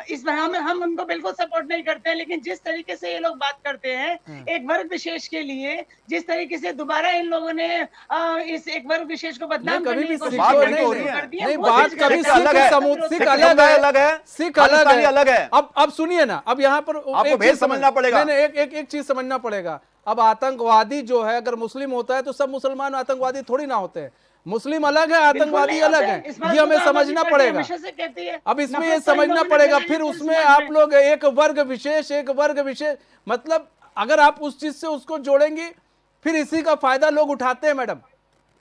Speaker 7: इसमें हम उनको बिल्कुल सपोर्ट नहीं करते हैं। लेकिन जिस तरीके से ये लोग बात करते हैं एक वर्ग विशेष के लिए, जिस तरीके से दोबारा इन लोगों ने इस एक वर्ग विशेष को बदनाम करने की कोशिश कर दी है।
Speaker 8: नहीं, बात कभी सिख अलग है। अब सुनिए ना, अब यहाँ पर
Speaker 6: आपको भेद समझना पड़ेगा।
Speaker 8: एक चीज समझना पड़ेगा। अब आतंकवादी जो है, अगर मुस्लिम होता है तो सब मुसलमान आतंकवादी थोड़ी ना होते हैं। मुस्लिम अलग है, आतंकवादी अलग है, ये हमें समझना पड़ेगा। अब इसमें ये समझना पड़ेगा। फिर उसमें आप लोग एक वर्ग विशेष, मतलब अगर आप उस चीज से उसको जोड़ेंगे फिर इसी का फायदा लोग उठाते हैं मैडम,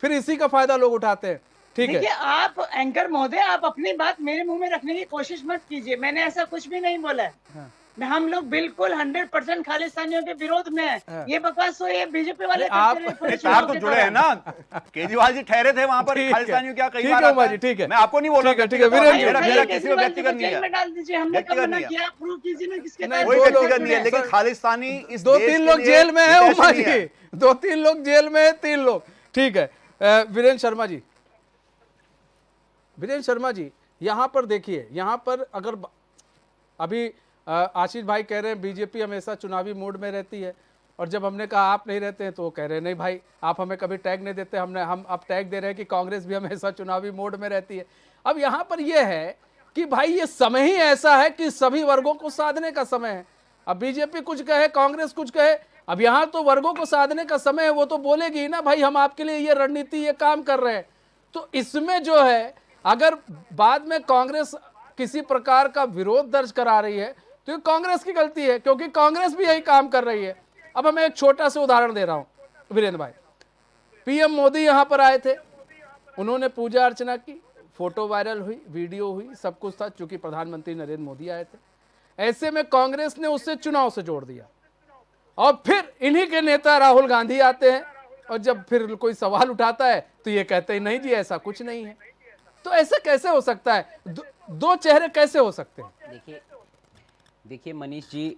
Speaker 8: फिर इसी का फायदा लोग उठाते हैं। ठीक है,
Speaker 7: देखिए आप एंकर महोदय, आप अपनी बात मेरे मुंह में रखने की कोशिश मत कीजिए। मैंने ऐसा कुछ भी नहीं बोला है।
Speaker 8: हाँ।
Speaker 7: हम लोग बिल्कुल 100% खालिस्तानियों के विरोध में है।
Speaker 8: हाँ।
Speaker 7: ये बकवास तो ये बीजेपी वाले
Speaker 8: आप-
Speaker 7: करते रहे पूरे
Speaker 6: तार
Speaker 7: चुनाव
Speaker 6: तो
Speaker 7: के
Speaker 6: जुड़े
Speaker 7: दौरान।
Speaker 6: हैं ना, केजरीवाल जी ठहरे थे वहां पर,
Speaker 8: ठीक है।
Speaker 6: खालिस्तानियों क्या कई
Speaker 8: ठीक
Speaker 6: बार
Speaker 8: है
Speaker 6: आता
Speaker 8: उमा
Speaker 6: है।
Speaker 8: जी, ठीक है।
Speaker 6: मैं आपको नहीं बोल रहा,
Speaker 8: ठीक है, ठीक है, वीरेंद्र जी,
Speaker 6: मेरा
Speaker 7: भाई,
Speaker 6: किसी को
Speaker 7: केजरीवाल
Speaker 6: व्यक्ति
Speaker 7: जी को
Speaker 6: करनी
Speaker 7: जेल
Speaker 6: है,
Speaker 7: में डाल दीजिए। हमने
Speaker 6: व्यक्ति
Speaker 7: कब मना
Speaker 6: करनी है।
Speaker 7: किया? प्रूव कीजिए ना किसके
Speaker 8: नहीं,
Speaker 6: कोई
Speaker 8: दो
Speaker 6: व्यक्ति
Speaker 8: लोग-
Speaker 6: करनी है, लेकिन
Speaker 8: सर,
Speaker 6: खालिस्तानी इस
Speaker 8: दो
Speaker 6: देश
Speaker 8: तीन
Speaker 6: के
Speaker 8: लोग
Speaker 6: लिए
Speaker 8: जेल में है
Speaker 6: हितैषी
Speaker 8: उमा
Speaker 6: नहीं है।
Speaker 8: जी, 2-3 लोग जेल में है, 3 लोग। ठीक है, वीरेंद्र शर्मा जी, वीरेंद्र शर्मा जी, यहां पर देखिए, यहां पर अगर अभी आशीष भाई कह रहे हैं बीजेपी हमेशा चुनावी मोड में रहती है, और जब हमने कहा आप नहीं रहते हैं तो वो कह रहे हैं नहीं भाई आप हमें कभी टैग नहीं देते, हम अब टैग दे रहे हैं कि कांग्रेस भी हमेशा चुनावी मोड में रहती है। अब यहाँ पर यह है कि भाई ये समय ही ऐसा है कि सभी वर्गों को साधने का समय है। अब बीजेपी कुछ कहे, कांग्रेस कुछ कहे, अब यहाँ तो वर्गों को साधने का समय है, वो तो बोलेगी ही ना भाई हम आपके लिए ये रणनीति ये काम कर रहे हैं। तो इसमें जो है अगर बाद में कांग्रेस किसी प्रकार का विरोध दर्ज करा रही है तो ये कांग्रेस की गलती है, क्योंकि कांग्रेस भी यही काम कर रही है। अब मैं एक छोटा सा उदाहरण दे रहा हूं वीरेंद्र भाई, पीएम मोदी यहां पर आए थे, उन्होंने पूजा अर्चना की, फोटो वायरल हुई, वीडियो हुई, सब कुछ था, चूंकि प्रधानमंत्री नरेंद्र मोदी आए थे। ऐसे में कांग्रेस ने उससे चुनाव से जोड़ दिया, और फिर इन्हीं के नेता राहुल गांधी आते हैं, और जब फिर कोई सवाल उठाता है तो ये कहते हैं नहीं जी ऐसा कुछ नहीं है। तो ऐसा कैसे हो सकता है? दो चेहरे कैसे हो सकते हैं?
Speaker 9: देखिए मनीष जी,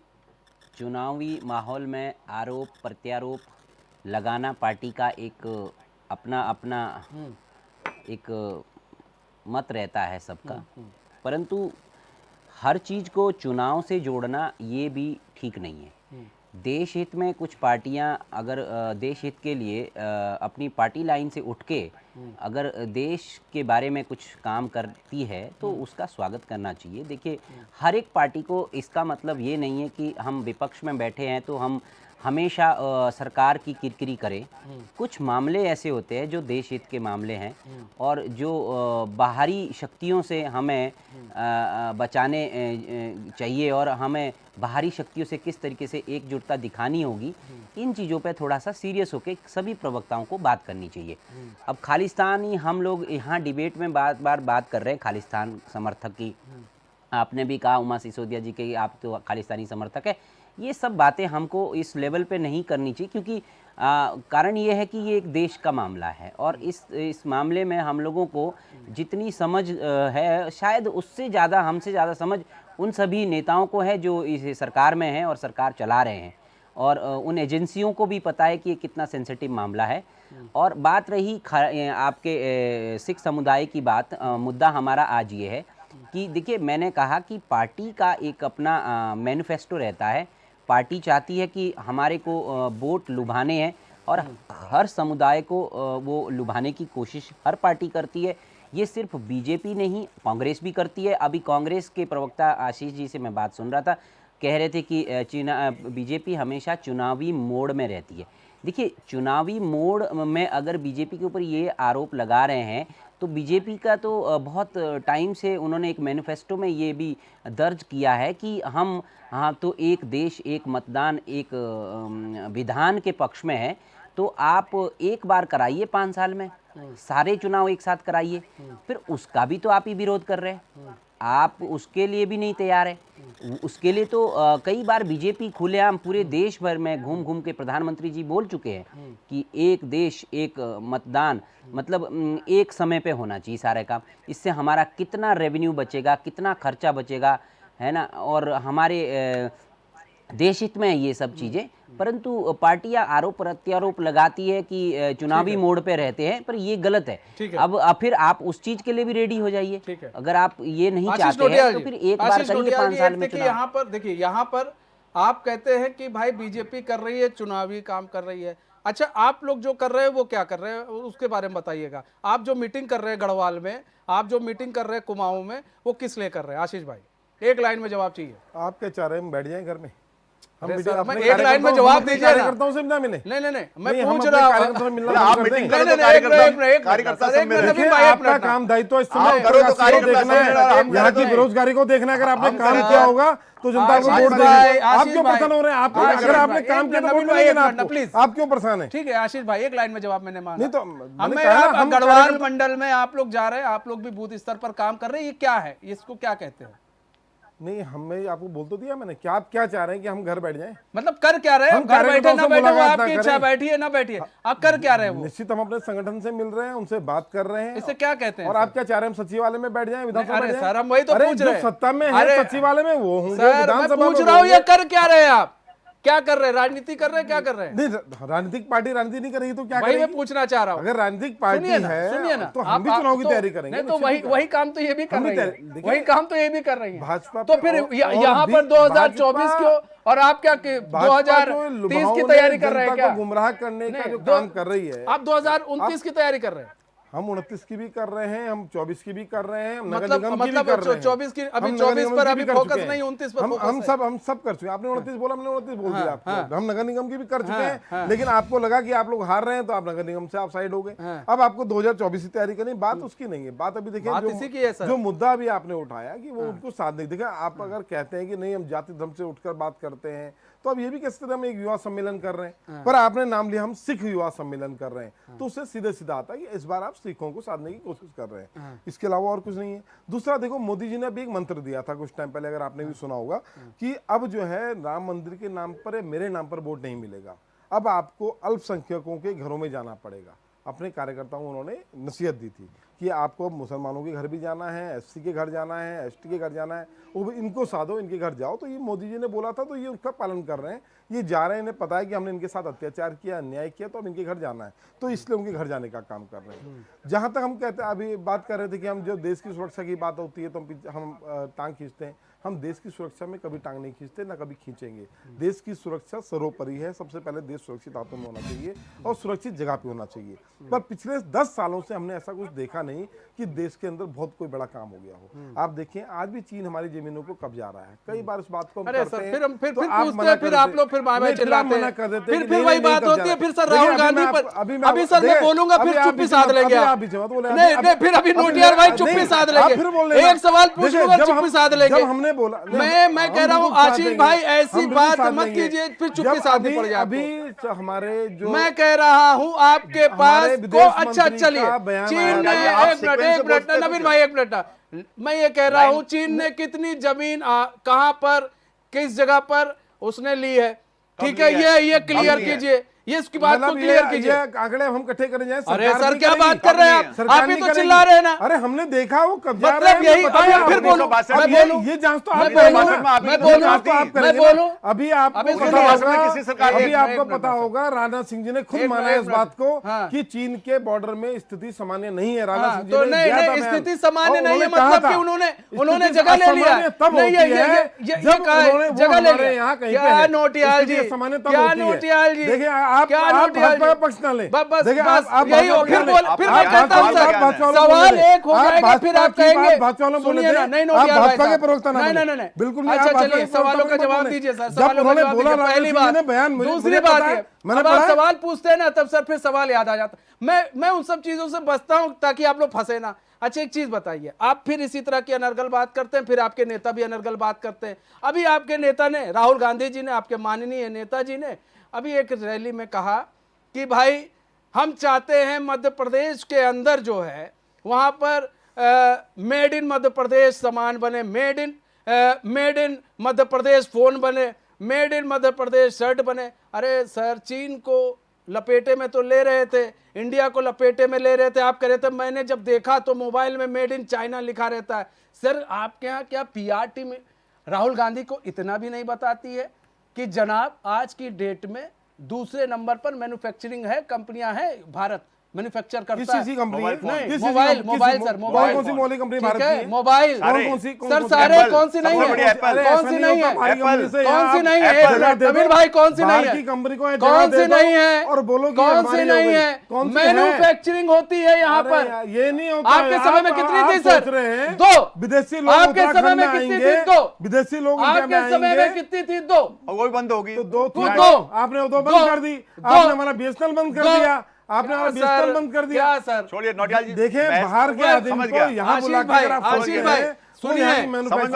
Speaker 9: चुनावी माहौल में आरोप प्रत्यारोप लगाना पार्टी का एक अपना अपना एक मत रहता है सबका, परंतु हर चीज़ को चुनाव से जोड़ना ये भी ठीक नहीं है। देश हित में कुछ पार्टियां अगर देश हित के लिए अपनी पार्टी लाइन से उठ के अगर देश के बारे में कुछ काम करती है तो उसका स्वागत करना चाहिए। देखिए हर एक पार्टी को इसका मतलब ये नहीं है कि हम विपक्ष में बैठे हैं तो हम हमेशा सरकार की किरकिरी करें। कुछ मामले ऐसे होते हैं जो देश हित के मामले हैं और जो बाहरी शक्तियों से हमें बचाने चाहिए और हमें बाहरी शक्तियों से किस तरीके से एकजुटता दिखानी होगी, इन चीज़ों पे थोड़ा सा सीरियस होकर सभी प्रवक्ताओं को बात करनी चाहिए। अब खालिस्तानी हम लोग यहाँ डिबेट में बार बात कर रहे हैं खालिस्तान समर्थक की, आपने भी कहा उमा सिसोदिया जी के आप तो खालिस्तानी समर्थक है, ये सब बातें हमको इस लेवल पे नहीं करनी चाहिए, क्योंकि कारण ये है कि ये एक देश का मामला है और इस मामले में हम लोगों को जितनी समझ है शायद उससे ज़्यादा हमसे ज़्यादा समझ उन सभी नेताओं को है जो इस सरकार में हैं और सरकार चला रहे हैं, और उन एजेंसियों को भी पता है कि ये कितना सेंसिटिव मामला है। और बात रही आपके सिख समुदाय की बात, मुद्दा हमारा आज ये है कि देखिए मैंने कहा कि पार्टी का एक अपना मैनिफेस्टो रहता है। पार्टी चाहती है कि हमारे को वोट लुभाने हैं और हर समुदाय को वो लुभाने की कोशिश हर पार्टी करती है। ये सिर्फ बीजेपी नहीं, कांग्रेस भी करती है। अभी कांग्रेस के प्रवक्ता आशीष जी से मैं बात सुन रहा था, कह रहे थे कि बीजेपी हमेशा चुनावी मोड में रहती है। देखिए चुनावी मोड में अगर बीजेपी के ऊपर ये आरोप लगा रहे हैं तो बीजेपी का तो बहुत टाइम से उन्होंने एक मैनिफेस्टो में ये भी दर्ज किया है कि हम तो एक देश एक मतदान एक विधान के पक्ष में है। तो आप एक बार कराइए 5 साल में, सारे चुनाव एक साथ कराइए, फिर उसका भी तो आप ही विरोध कर रहे हैं, आप उसके लिए भी नहीं तैयार है। उसके लिए तो कई बार बीजेपी खुलेआम पूरे देश भर में घूम घूम के प्रधानमंत्री जी बोल चुके हैं कि एक देश एक मतदान, मतलब एक समय पे होना चाहिए सारे काम। इससे हमारा कितना रेवेन्यू बचेगा, कितना खर्चा बचेगा, है ना, और हमारे देश हित में ये सब चीज़ें। परंतु पार्टियां आरोप प्रत्यारोप लगाती है कि चुनावी मोड पे रहते हैं, पर ये गलत है। अब फिर आप उस चीज के लिए भी रेडी हो जाइए। अगर आप ये नहीं चाहते हैं तो फिर एक बार करिए 5 साल में चुनाव।
Speaker 8: यहाँ पर देखिए, यहाँ पर आप कहते हैं कि भाई बीजेपी कर रही है, चुनावी काम कर रही है। अच्छा, आप लोग जो कर रहे हैं वो क्या कर रहे हैं उसके बारे में बताइएगा। आप जो मीटिंग कर रहे हैं गढ़वाल में, आप जो मीटिंग कर रहे हैं कुमाऊं में, वो किस लिए कर रहे हैं? आशीष भाई एक लाइन में जवाब चाहिए।
Speaker 5: आप क्या चाह रहे हैं, हम बैठ जाएं घर में?
Speaker 8: मैं एक लाइन में जवाब दीजिए ना।
Speaker 5: कार्यकर्ताओं से ना मिले?
Speaker 8: नहीं, मैं पूछ रहा हूं।
Speaker 5: कार्यकर्ताओं से मिलना आप मीटिंग
Speaker 6: करो तो
Speaker 5: आपका काम दायित्व इस समय देखना है, यहाँ की बेरोजगारी को देखना है। अगर आपने काम किया होगा तो जनता को
Speaker 8: आशीष
Speaker 5: वोट
Speaker 8: भाई,
Speaker 5: देगी। आप
Speaker 8: आशीष
Speaker 5: क्यों
Speaker 8: भाई,
Speaker 5: परेशान हो रहे हैं? आप अगर आपने काम किया तो वोट
Speaker 8: नवीन भाई,
Speaker 5: मिलेगा
Speaker 8: एक
Speaker 5: ना
Speaker 8: मिनट ना,
Speaker 5: आपको।
Speaker 8: प्लीज।
Speaker 5: आप क्यों परेशान है?
Speaker 8: ठीक है आशीष भाई, एक लाइन में जवाब मैंने मांगा।
Speaker 5: नहीं तो मैंने
Speaker 8: हमें
Speaker 5: कहा ना,
Speaker 8: आप
Speaker 5: हम
Speaker 8: गढ़वाल
Speaker 5: कार्यकर्ता-
Speaker 8: मंडल में आप लोग जा रहे हैं, आप लोग भी बूथ स्तर पर काम कर रहे हैं, ये क्या है, इसको क्या कहते हैं?
Speaker 5: नहीं, हमें आपको बोल तो दिया मैंने। क्या आप क्या चाह रहे हैं कि हम घर बैठ जाएं?
Speaker 8: मतलब कर क्या रहे हैं?
Speaker 5: हम
Speaker 8: घर बैठे
Speaker 5: कार्यकर्ताओं
Speaker 8: ना
Speaker 5: से
Speaker 8: बैठे वो
Speaker 5: मुलाकात ना
Speaker 8: आपकी इच्छा,
Speaker 5: करें।
Speaker 8: बैठिए ना बैठिए, आप कर क्या रहे हैं? वो
Speaker 5: निश्चित हम अपने संगठन से मिल रहे हैं, उनसे बात कर रहे हैं।
Speaker 8: इसे क्या कहते हैं?
Speaker 5: और आप क्या चाह रहे हैं? हम सचिवालय में बैठ जाएं, विधानसभा
Speaker 8: अरे
Speaker 5: बैठ जाएं?
Speaker 8: सर, हम वही तो
Speaker 5: अरे
Speaker 8: पूछ
Speaker 5: जो
Speaker 8: रहे हैं।
Speaker 5: सत्ता में
Speaker 8: अरे
Speaker 5: है सचिवालय में वो होंगे,
Speaker 8: सर मैं
Speaker 5: विधानसभा में
Speaker 8: पूछ
Speaker 5: वो
Speaker 8: रहा हूँ, ये
Speaker 5: होंगे।
Speaker 8: कर क्या रहे हैं आप? क्या कर रहे हैं? राजनीति कर रहे हैं? क्या कर रहे हैं?
Speaker 5: नहीं, राजनीतिक पार्टी राजनीति नहीं करेगी तो क्या
Speaker 8: वही मैं
Speaker 5: करेगी?
Speaker 8: पूछना चाह रहा हूँ।
Speaker 5: अगर राजनीतिक पार्टी
Speaker 8: सुनिए ना,
Speaker 5: है
Speaker 8: सुनिए ना,
Speaker 5: तो हम भी चुनाव की तैयारी करेंगे।
Speaker 8: नहीं तो वही काम तो ये भी कर
Speaker 5: हम भी
Speaker 8: रही है,
Speaker 5: देखिए,
Speaker 8: वही काम तो ये भी कर रही है।
Speaker 5: भाजपा
Speaker 8: तो
Speaker 5: पे
Speaker 8: फिर
Speaker 5: और
Speaker 8: यहाँ
Speaker 5: भी
Speaker 8: पर 2024
Speaker 5: भाजपा-
Speaker 8: क्यों, और आप क्या
Speaker 5: भाजपा
Speaker 8: 2030 की
Speaker 5: जो
Speaker 8: तैयारी कर रहे हैं
Speaker 5: जनता
Speaker 8: क्या?
Speaker 5: को गुमराह करने का
Speaker 8: नहीं,
Speaker 5: जो काम कर रही है,
Speaker 8: आप 2029 की तैयारी कर रहे हैं?
Speaker 5: हम 29 की भी कर रहे हैं, हम 24 की भी कर रहे हैं, हम नगर
Speaker 8: मतलब
Speaker 5: निगम की भी कर रहे हैं।
Speaker 8: 24 की अभी
Speaker 5: हम
Speaker 8: 24
Speaker 5: नगर
Speaker 8: पर
Speaker 5: निगम
Speaker 8: अभी
Speaker 5: की भी कर
Speaker 8: फोकस
Speaker 5: चुके हैं।
Speaker 8: नहीं, 29 पर फोकस
Speaker 5: हम
Speaker 8: है।
Speaker 5: सब कर चुके हैं। आपने 29 बोला, मैंने 29 बोल दिया आपको।
Speaker 8: हाँ।
Speaker 5: हम नगर निगम की भी कर चुके
Speaker 8: हाँ,
Speaker 5: हैं,
Speaker 8: हाँ।
Speaker 5: लेकिन आपको लगा कि आप लोग हार रहे हैं तो आप नगर निगम से आप साइड हो गए। अब आपको 2024 की तैयारी करनी, बात उसकी नहीं है। बात अभी देखिए
Speaker 8: बात इसी की है सर।
Speaker 5: जो मुद्दा अभी आपने उठाया कि वो उनको साथ नहीं देखा। आप अगर कहते हैं कि नहीं हम जाति धर्म से उठकर बात करते हैं, तो अब ये भी कहते हैं हम एक युवा सम्मेलन कर रहे हैं, पर आपने नाम लिया हम सिख युवा सम्मेलन कर रहे हैं, तो उससे सीधे सीधा आता है कि इस बार आप सिखों को साधने की कोशिश कर रहे हैं। इसके अलावा और कुछ नहीं है। दूसरा देखो, मोदी जी ने अभी एक मंत्र दिया था कुछ टाइम पहले, अगर आपने भी सुना होगा, कि अब जो है राम मंदिर के नाम पर मेरे नाम पर वोट नहीं मिलेगा, अब आपको अल्पसंख्यकों के घरों में जाना पड़ेगा। अपने कार्यकर्ताओं को उन्होंने नसीहत दी थी कि आपको मुसलमानों के घर भी जाना है, एससी के घर जाना है, एसटी के घर जाना है, वो भी इनको साधो, इनके घर जाओ। तो ये मोदी जी ने बोला था, तो ये उसका पालन कर रहे हैं। ये जा रहे हैं, इन्हें पता है कि हमने इनके साथ अत्याचार किया, अन्याय किया, तो अब इनके घर जाना है, तो इसलिए उनके घर जाने का काम कर रहे हैं। जहाँ तक हम कहते हैं, अभी बात कर रहे थे कि हम जो देश की सुरक्षा की बात होती है तो हम टांग खींचते हैं। हम देश की सुरक्षा में कभी टांग नहीं खींचते, ना कभी खींचेंगे। देश की सुरक्षा सर्वोपरि है। सबसे पहले देश सुरक्षित हाथों में होना चाहिए और सुरक्षित जगह पे होना चाहिए। पर पिछले 10 सालों से हमने ऐसा कुछ देखा नहीं कि देश के अंदर बहुत कोई बड़ा काम हो गया हो। आप देखिए, आज भी चीन हमारी जमीनों को कब्जा रहा है। कई बार इस बात को हम
Speaker 8: अरे
Speaker 5: करते
Speaker 8: सर,
Speaker 5: हैं,
Speaker 8: फिर हम फिर
Speaker 5: तो
Speaker 8: फिर
Speaker 5: आप
Speaker 8: पूछते
Speaker 5: मना
Speaker 8: हैं, फिर
Speaker 5: कर
Speaker 8: आप
Speaker 5: देते-
Speaker 8: लोग फिर बाय बाय
Speaker 5: नहीं, फिर आप
Speaker 8: चिल्लाते
Speaker 5: मना
Speaker 8: हैं,
Speaker 5: कर देते हैं कि
Speaker 8: फिर
Speaker 5: नहीं,
Speaker 8: वही
Speaker 5: नहीं,
Speaker 8: बात
Speaker 5: नहीं
Speaker 8: होती है।
Speaker 5: कब्जा
Speaker 8: फिर सर
Speaker 5: देखिए,
Speaker 8: राहुल गांधी पर अभी सर मैं बोलूंगा, फिर चुप्पी साध लेंगे आप। नहीं, फिर अभी नोटियाल भाई चुप्पी साध लेंगे। एक सवाल पूछ लूंगा, चुप्पी साध लेंगे।
Speaker 5: जब हमने बोला,
Speaker 8: मैं कह रहा हूँ आशीष भाई, ऐसी बात मत कीजिए, फिर चुप्पी साधनी पड़ जाए
Speaker 5: अभी
Speaker 8: आपको।
Speaker 5: हमारे जो
Speaker 8: मैं कह रहा हूँ आपके पास को
Speaker 5: विदेश
Speaker 8: अच्छा,
Speaker 5: मंत्री
Speaker 8: चलिए
Speaker 5: का बयान
Speaker 8: चीन
Speaker 5: आया
Speaker 8: ने
Speaker 5: था कि
Speaker 6: आप
Speaker 8: एक
Speaker 6: सीक्वेंस से
Speaker 8: मिनट
Speaker 6: बोलते
Speaker 8: नवीन भाई, एक मिनट, मैं ये कह रहा हूँ चीन ने कितनी जमीन कहाँ पर, किस जगह पर उसने ली है, ठीक है, ये क्लियर कीजिए, ये इसकी बात को क्लियर कीजिए।
Speaker 5: आंकड़े हम इकट्ठे करें जाए।
Speaker 8: अरे सर, क्या बात कर रहे हैं आप ही तो चिल्ला रहे हैं ना।
Speaker 5: अरे हमने देखा वो कब्जा
Speaker 8: मतलब यही, फिर बोलूं,
Speaker 5: ये जांच तो आप अभी आपको पता होगा, राजनाथ सिंह जी ने खुद माना इस बात को कि चीन के बॉर्डर में स्थिति सामान्य नहीं है। राजनाथ सिंह जी
Speaker 8: तो नहीं, स्थिति सामान्य नहीं है, मतलब कि उन्होंने जगह ले लिया। जगह ले लिया। क्या नोटियाल जी, क्या नोटियाल जी,
Speaker 5: देखिए, आप भाजपा का पक्ष ना लें।
Speaker 8: देखिए, यही हो, फिर मैं कहता हूं सर, सवाल एक हो जाएगा, फिर आप कहेंगे सुनिए ना, नहीं नोटियाल भाई साहब, नहीं,
Speaker 5: बिल्कुल।
Speaker 8: अच्छा चलिए, सवालों का जवाब दीजिए सर, सवालों का जवाब दीजिए। पहली बात, दूसरी बात है, अब आप सवाल पूछते हैं ना, तब सर फिर सवाल याद आ जाता। मैं उन सब चीजों से बचता हूं ताकि आप लोग फंसे ना। अच्छा, एक चीज बताइए, आप फिर इसी तरह की अनर्गल बात करते हैं, फिर आपके नेता भी अनर्गल बात करते हैं। अभी आपके नेता ने, राहुल गांधी जी ने, आपके माननीय नेताजी ने अभी एक रैली में कहा कि भाई हम चाहते हैं मध्य प्रदेश के अंदर जो है वहाँ पर मेड इन मध्य प्रदेश सामान बने, made in Madhya Pradesh phone बने, made in Madhya Pradesh shirt बने। अरे सर, चीन को लपेटे में तो ले रहे थे, इंडिया को लपेटे में ले रहे थे। आप कह रहे थे, मैंने जब देखा तो मोबाइल में मेड इन चाइना लिखा रहता है। सर, आपके यहाँ क्या पीआर टीम राहुल गांधी को इतना भी नहीं बताती है कि जनाब आज की डेट में दूसरे नंबर पर मैन्युफैक्चरिंग है, कंपनियां हैं, भारत मैन्युफैक्चर करता है। नहीं, मोबाइल सर, मोबाइल
Speaker 5: कौन सी मोबाइल कंपनी भारत की है?
Speaker 8: मोबाइल
Speaker 5: कौन सी
Speaker 8: सर, सारे कौन सी नहीं है, कौन सी नहीं है, कौन सी नहीं है, नवीन भाई, कौन सी नहीं है, कौन सी नहीं है,
Speaker 5: और बोलो
Speaker 8: कौन सी नहीं है, मैन्युफैक्चरिंग होती है यहाँ पर।
Speaker 5: ये नहीं होता।
Speaker 8: आपके समय में कितनी थी सर? 2।
Speaker 5: विदेशी लोग
Speaker 8: आपके समय में कितनी थी? 2।
Speaker 5: विदेशी लोग
Speaker 8: आपके समय में कितनी थी? 2।
Speaker 6: वो भी बंद होगी।
Speaker 5: तो 2 थी,
Speaker 8: 2
Speaker 5: आपने 2 बंद कर दी। आपने हमारा बीएसएनएल बंद कर दिया, आपने हमारा बीएसएनएल बंद कर दिया।
Speaker 8: सर,
Speaker 6: छोड़िए नोटियाल जी,
Speaker 5: देखिए, बाहर के आदमी को यहाँ बुला के अगर आप
Speaker 8: आशीष भाई, सुनिए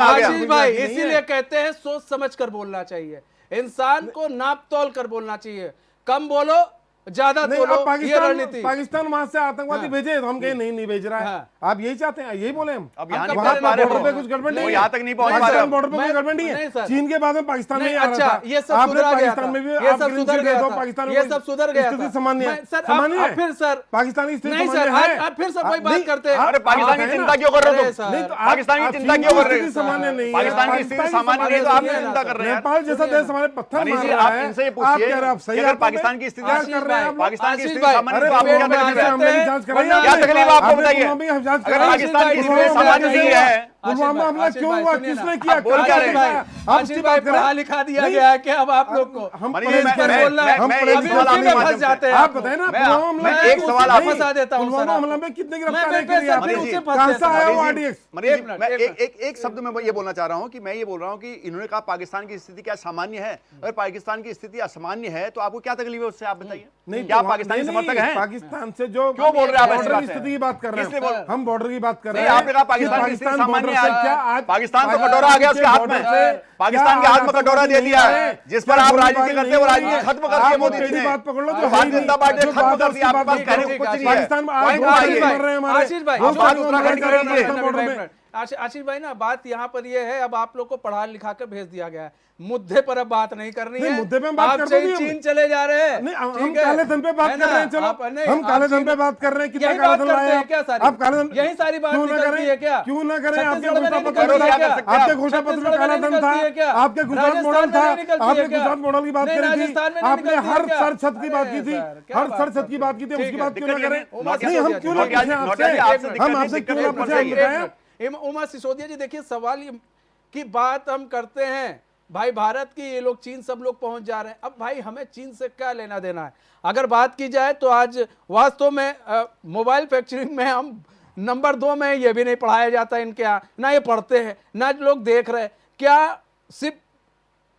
Speaker 8: आशीष भाई, इसीलिए कहते हैं सोच समझ कर बोलना चाहिए, इंसान को नाप तोल कर बोलना चाहिए, कम बोलो ज्यादा तोलो, ये रणनीति।
Speaker 5: पाकिस्तान वहां से आतंकवादी भेजे तो हम कहे नहीं भेज रहा है, आप यही चाहते हैं, यही बोले हम।
Speaker 6: अब यहाँ
Speaker 5: बॉर्डर पे कुछ गड़बड़ नहीं है,
Speaker 6: यहाँ तक नहीं पहुंच पा रहे,
Speaker 5: पाकिस्तान बॉर्डर पे कोई गड़बड़ नहीं है, चीन के बाद में पाकिस्तान में आ रहा था,
Speaker 8: ये सब सुधर गया था, ये सब सुधर गया था,
Speaker 5: पाकिस्तान
Speaker 8: ये सब सुधर गया था,
Speaker 5: सामान्य है,
Speaker 8: सामान्य है। फिर सर
Speaker 5: पाकिस्तानी स्थिति
Speaker 8: नहीं सर, आप फिर सब वही बात करते हैं।
Speaker 6: अरे पाकिस्तान की चिंता क्यों कर रहे हो तुम? पाकिस्तान की चिंता क्यों कर रहे हो?
Speaker 5: सामान्य नहीं है,
Speaker 6: पाकिस्तान की स्थिति सामान्य नहीं तो आप चिंता कर रहे हैं।
Speaker 5: नेपाल जैसा देश हमारे पत्थर मार रहा
Speaker 6: आप
Speaker 5: है,
Speaker 6: इनसे ये
Speaker 5: आप कह रहे हैं आप
Speaker 6: पूछिए
Speaker 5: सही
Speaker 6: अगर पाकिस्तान की स्थिति
Speaker 5: कर रहे हैं,
Speaker 6: पाकिस्तान की स्थिति
Speaker 8: भाई,
Speaker 6: सामान्य
Speaker 5: अरे
Speaker 6: तो आपको क्या
Speaker 5: हमले
Speaker 6: तकलीफ है?
Speaker 5: की जांच कराइए,
Speaker 6: क्या तकलीफ आपको बताइए?
Speaker 5: जांच
Speaker 6: अगर पाकिस्तान की स्थिति सामान्य नहीं है,
Speaker 5: पुलवामा हमला क्यों हुआ, किसने किया,
Speaker 6: आप बोल क्या रहे हैं?
Speaker 8: आशीष भाई पढ़ा लिखा दिया गया है कि अब आप लोग को
Speaker 5: हम
Speaker 6: मैं
Speaker 5: एक सवाल
Speaker 8: उसी में फंस जाते हैं।
Speaker 5: आप बताए ना, पुलवामा हमला
Speaker 6: मैं एक सवाल
Speaker 8: आपको फंसा देता हूं,
Speaker 5: पुलवामा
Speaker 8: सर,
Speaker 5: हमला में कितने
Speaker 8: मैं
Speaker 5: गिरफ्तार
Speaker 8: फिर
Speaker 5: किए
Speaker 8: फिर उसे फंस
Speaker 5: कहां से
Speaker 8: देता
Speaker 5: आया
Speaker 8: हूं।
Speaker 5: वो आरडीएक्स?
Speaker 6: मनीष जी,
Speaker 8: एक मिनट,
Speaker 6: मैं
Speaker 8: एक
Speaker 6: एक शब्द में ये बोलना चाह रहा हूं कि मैं ये बोल रहा हूं कि इन्होंने कहा पाकिस्तान की स्थिति क्या सामान्य है, अगर पाकिस्तान की स्थिति असामान्य है तो आपको क्या तकलीफ है उससे, आप बताइए।
Speaker 5: नहीं,
Speaker 6: क्या
Speaker 5: तो
Speaker 6: पाकिस्तानी
Speaker 5: नहीं,
Speaker 6: समर्थक हैं?
Speaker 5: पाकिस्तान से जो
Speaker 6: क्यों बोल रहे हैं आप ऐसी
Speaker 5: बॉर्डर
Speaker 6: बातें?
Speaker 5: की स्थिति की बात कर रहे
Speaker 6: किसने बोल-
Speaker 5: हैं, हम बॉर्डर की बात कर रहे
Speaker 6: नहीं,
Speaker 5: हैं।
Speaker 6: आपने कहा पाकिस्तान की स्थिति सामान्य
Speaker 5: बॉर्डर
Speaker 6: है,
Speaker 5: से क्या आज
Speaker 6: पाकिस्तान तो कटोरा आ गया उसके हाथ में, पाकिस्तान के हाथ में कटोरा दे दिया है, जिस पर आप राजनीति करते हो, राजनीति खत्म कर दी मोदी जी ने।
Speaker 5: बात पकड़ लो, जो
Speaker 6: भारतीय जनता पार्टी ने खत्म कर दिया, आपके पास कहने को कुछ नहीं है।
Speaker 5: पाकिस्तान में आज
Speaker 6: पॉइंट
Speaker 5: लोग
Speaker 6: आइए।
Speaker 5: मर रहे हैं हमारे,
Speaker 8: आशीष भाई,
Speaker 5: रोज
Speaker 6: बात
Speaker 5: लोग
Speaker 6: उत्तराखंड
Speaker 5: मर रहे हैं
Speaker 6: करेंगे।
Speaker 5: पाकिस्तान बॉर्डर में।
Speaker 8: आशीष भाई ना, बात यहाँ पर ये है, अब आप लोग को पढ़ा लिखा कर भेज दिया गया है, मुद्दे पर अब बात नहीं करनी है।
Speaker 5: मुद्दे पे हम बात
Speaker 8: आप
Speaker 5: कर
Speaker 8: चाहिए
Speaker 5: दोगे,
Speaker 8: चीन चले जा रहे हैं,
Speaker 5: नहीं, हम
Speaker 8: ठीक है?
Speaker 5: काले धन पे बात
Speaker 8: है
Speaker 5: कर रहे हैं,
Speaker 8: ना?
Speaker 5: चलो
Speaker 8: नहीं,
Speaker 5: हम
Speaker 8: आप
Speaker 5: काले धन
Speaker 8: चीन-
Speaker 5: पे बात कर रहे हैं, कितना
Speaker 8: यही
Speaker 5: काला
Speaker 8: बात
Speaker 5: धन
Speaker 8: करते
Speaker 5: लाए
Speaker 8: हैं क्या सारी?
Speaker 5: आप काले धन
Speaker 8: यही सारी बात
Speaker 5: क्यों ना
Speaker 8: निकलती
Speaker 5: करें?
Speaker 8: है क्या?
Speaker 5: क्यों ना करें? आपके
Speaker 8: छत्तीसगढ़ में
Speaker 5: घोषणा
Speaker 8: नहीं
Speaker 5: पत्र
Speaker 8: निकलती
Speaker 5: में
Speaker 8: है क्या?
Speaker 5: आपके घोषणा पत्र में
Speaker 8: छत्तीसगढ़
Speaker 5: काला
Speaker 8: में
Speaker 5: धन
Speaker 8: नहीं
Speaker 5: था,
Speaker 8: निकलती है क्या?
Speaker 5: आपके गुजरात
Speaker 8: राजस्थान
Speaker 5: मॉडल
Speaker 8: में
Speaker 5: था,
Speaker 8: नहीं निकलती है
Speaker 5: आपने
Speaker 8: क्या?
Speaker 5: गुजरात मॉडल की बात
Speaker 8: नहीं,
Speaker 5: करी थी,
Speaker 8: राजस्थान में नहीं
Speaker 5: आपने
Speaker 8: निकलती है
Speaker 5: हर
Speaker 8: क्या?
Speaker 5: सर छत की बात की थी,
Speaker 8: अरे क्या
Speaker 5: हर
Speaker 8: बात
Speaker 5: सर छत
Speaker 8: करते
Speaker 5: की बात की थी,
Speaker 8: हैं?
Speaker 5: उसकी बात क्यों ना
Speaker 6: दिक्कत
Speaker 5: करें?
Speaker 6: ये है,
Speaker 5: नहीं, हम क्यों ना पूछें आपसे, हम आपसे क्यों ना पूछें, हम बताएं।
Speaker 8: उमा सिसोदिया जी, देखिए सवाल ये की बात हम करते हैं, भाई भारत की ये लोग चीन सब लोग पहुंच जा रहे हैं, अब भाई हमें चीन से क्या लेना देना है? अगर बात की जाए तो आज वास्तव में मोबाइल फैक्चरिंग में हम नंबर 2 में, ये भी नहीं पढ़ाया जाता इनके यहाँ, ना ये पढ़ते हैं ना लोग देख रहे हैं। क्या सिर्फ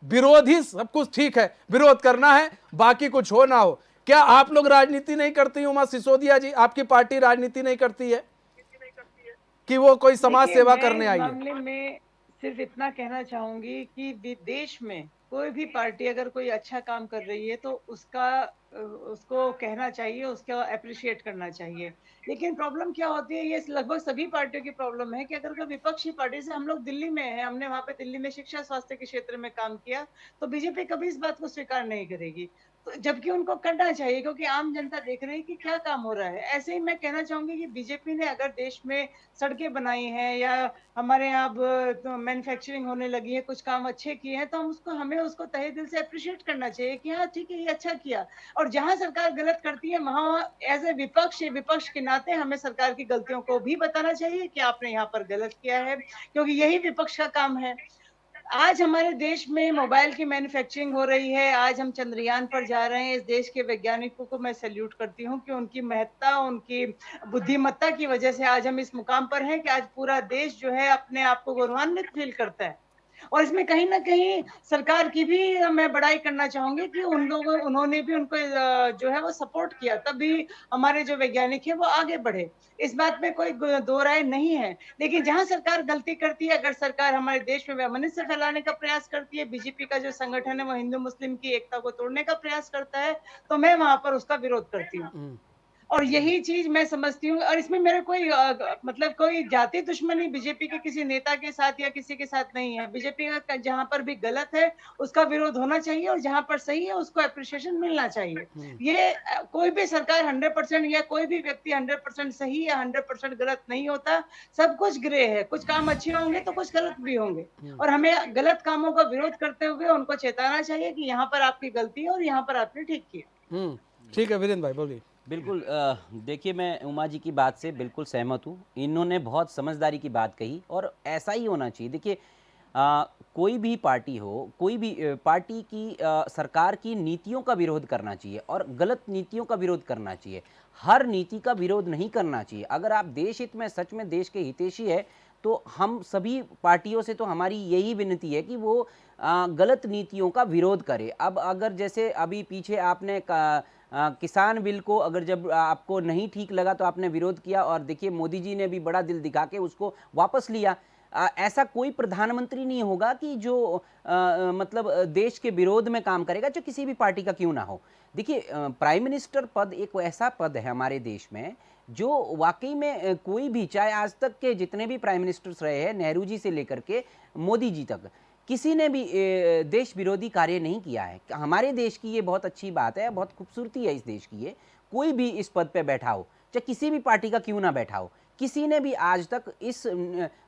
Speaker 8: विरोध ही सब कुछ ठीक है, विरोध करना है, बाकी कुछ हो ना हो? क्या आप लोग राजनीति नहीं करती? उमा सिसोदिया जी, आपकी पार्टी राजनीति नहीं करती है कि वो कोई समाज
Speaker 7: देखिए,
Speaker 8: सेवा
Speaker 7: मैं
Speaker 8: करने
Speaker 7: इस
Speaker 8: आई है?
Speaker 7: मामले में सिर्फ इतना कहना चाहूंगी कि विदेश में कोई भी पार्टी अगर कोई अच्छा काम कर रही है तो उसको कहना चाहिए, उसको अप्रिशिएट करना चाहिए। लेकिन प्रॉब्लम क्या होती है, ये लगभग सभी पार्टियों की प्रॉब्लम है कि अगर कोई विपक्षी पार्टी से, हम लोग दिल्ली में हैं, हमने वहां पे दिल्ली में शिक्षा स्वास्थ्य के क्षेत्र में काम किया, तो बीजेपी कभी इस बात को स्वीकार नहीं करेगी, तो जबकि उनको करना चाहिए क्योंकि आम जनता देख रही है कि क्या काम हो रहा है। ऐसे ही मैं कहना चाहूंगी कि बीजेपी ने अगर देश में सड़कें बनाई हैं या हमारे यहाँ अब मैन्युफैक्चरिंग होने लगी है, कुछ काम अच्छे किए हैं, तो हमें उसको तहे दिल से अप्रिशिएट करना चाहिए कि हाँ ठीक है, ये अच्छा किया। और जहां सरकार गलत करती है वहां एज ए विपक्ष के नाते हमें सरकार की गलतियों को भी बताना चाहिए कि आपने यहाँ पर गलत किया है, क्योंकि यही विपक्ष का काम है। आज हमारे देश में मोबाइल की मैन्युफैक्चरिंग हो रही है, आज हम चंद्रयान पर जा रहे हैं। इस देश के वैज्ञानिकों को मैं सैल्यूट करती हूँ कि उनकी महत्ता, उनकी बुद्धिमत्ता की वजह से आज हम इस मुकाम पर हैं कि आज पूरा देश जो है अपने आप को गौरवान्वित फील करता है। और इसमें कहीं ना कहीं सरकार की भी मैं बड़ाई करना चाहूंगी कि उन्होंने भी उनको जो है वो सपोर्ट किया, तभी हमारे जो वैज्ञानिक हैं वो आगे बढ़े। इस बात में कोई दो राय नहीं है। लेकिन जहां सरकार गलती करती है, अगर सरकार हमारे देश में वैमनस्य फैलाने का प्रयास करती है, बीजेपी का जो संगठन है वो हिंदू मुस्लिम की एकता को तोड़ने का प्रयास करता है, तो मैं वहां पर उसका विरोध करती हूँ। और यही चीज मैं समझती हूँ। और इसमें मेरे कोई मतलब कोई जाति दुश्मनी बीजेपी के किसी नेता के साथ या किसी के साथ नहीं है। बीजेपी का जहां पर भी गलत है उसका विरोध होना चाहिए और जहां पर सही है उसको अप्रिशिएशन मिलना चाहिए। ये कोई भी सरकार 100% या कोई भी व्यक्ति 100% सही या 100% गलत नहीं होता। सब कुछ ग्रे है, कुछ काम अच्छे होंगे तो कुछ गलत भी होंगे, और हमें गलत कामों का विरोध करते हुए उनको चेताना चाहिए कि यहाँ पर आपकी गलती है और यहाँ पर आपने ठीक किया।
Speaker 8: ठीक है वीरेंद्र भाई, बोलिए।
Speaker 9: बिल्कुल, देखिए मैं उमा जी की बात से बिल्कुल सहमत हूँ। इन्होंने बहुत समझदारी की बात कही और ऐसा ही होना चाहिए। देखिए कोई भी पार्टी हो, कोई भी पार्टी की सरकार की नीतियों का विरोध करना चाहिए और गलत नीतियों का विरोध करना चाहिए। हर नीति का विरोध नहीं करना चाहिए। अगर आप देश हित में सच में देश के हितैषी है तो हम सभी पार्टियों से तो हमारी यही विनती है कि वो गलत नीतियों का विरोध करे। अब अगर जैसे अभी पीछे आपने किसान बिल को अगर जब आपको नहीं ठीक लगा तो आपने विरोध किया और देखिए मोदी जी ने भी बड़ा दिल दिखा के उसको वापस लिया। ऐसा कोई प्रधानमंत्री नहीं होगा कि जो मतलब देश के विरोध में काम करेगा, जो किसी भी पार्टी का क्यों ना हो। देखिए, प्राइम मिनिस्टर पद एक ऐसा पद है हमारे देश में जो वाकई में कोई भी, चाहे आज तक के जितने भी प्राइम मिनिस्टर्स रहे हैं, नेहरू जी से लेकर के मोदी जी तक, किसी ने भी देश विरोधी कार्य नहीं किया है। हमारे देश की ये बहुत अच्छी बात है, बहुत खूबसूरती है इस देश की। ये कोई भी इस पद पे बैठा हो, चाहे किसी भी पार्टी का क्यों ना बैठा हो, किसी ने भी आज तक इस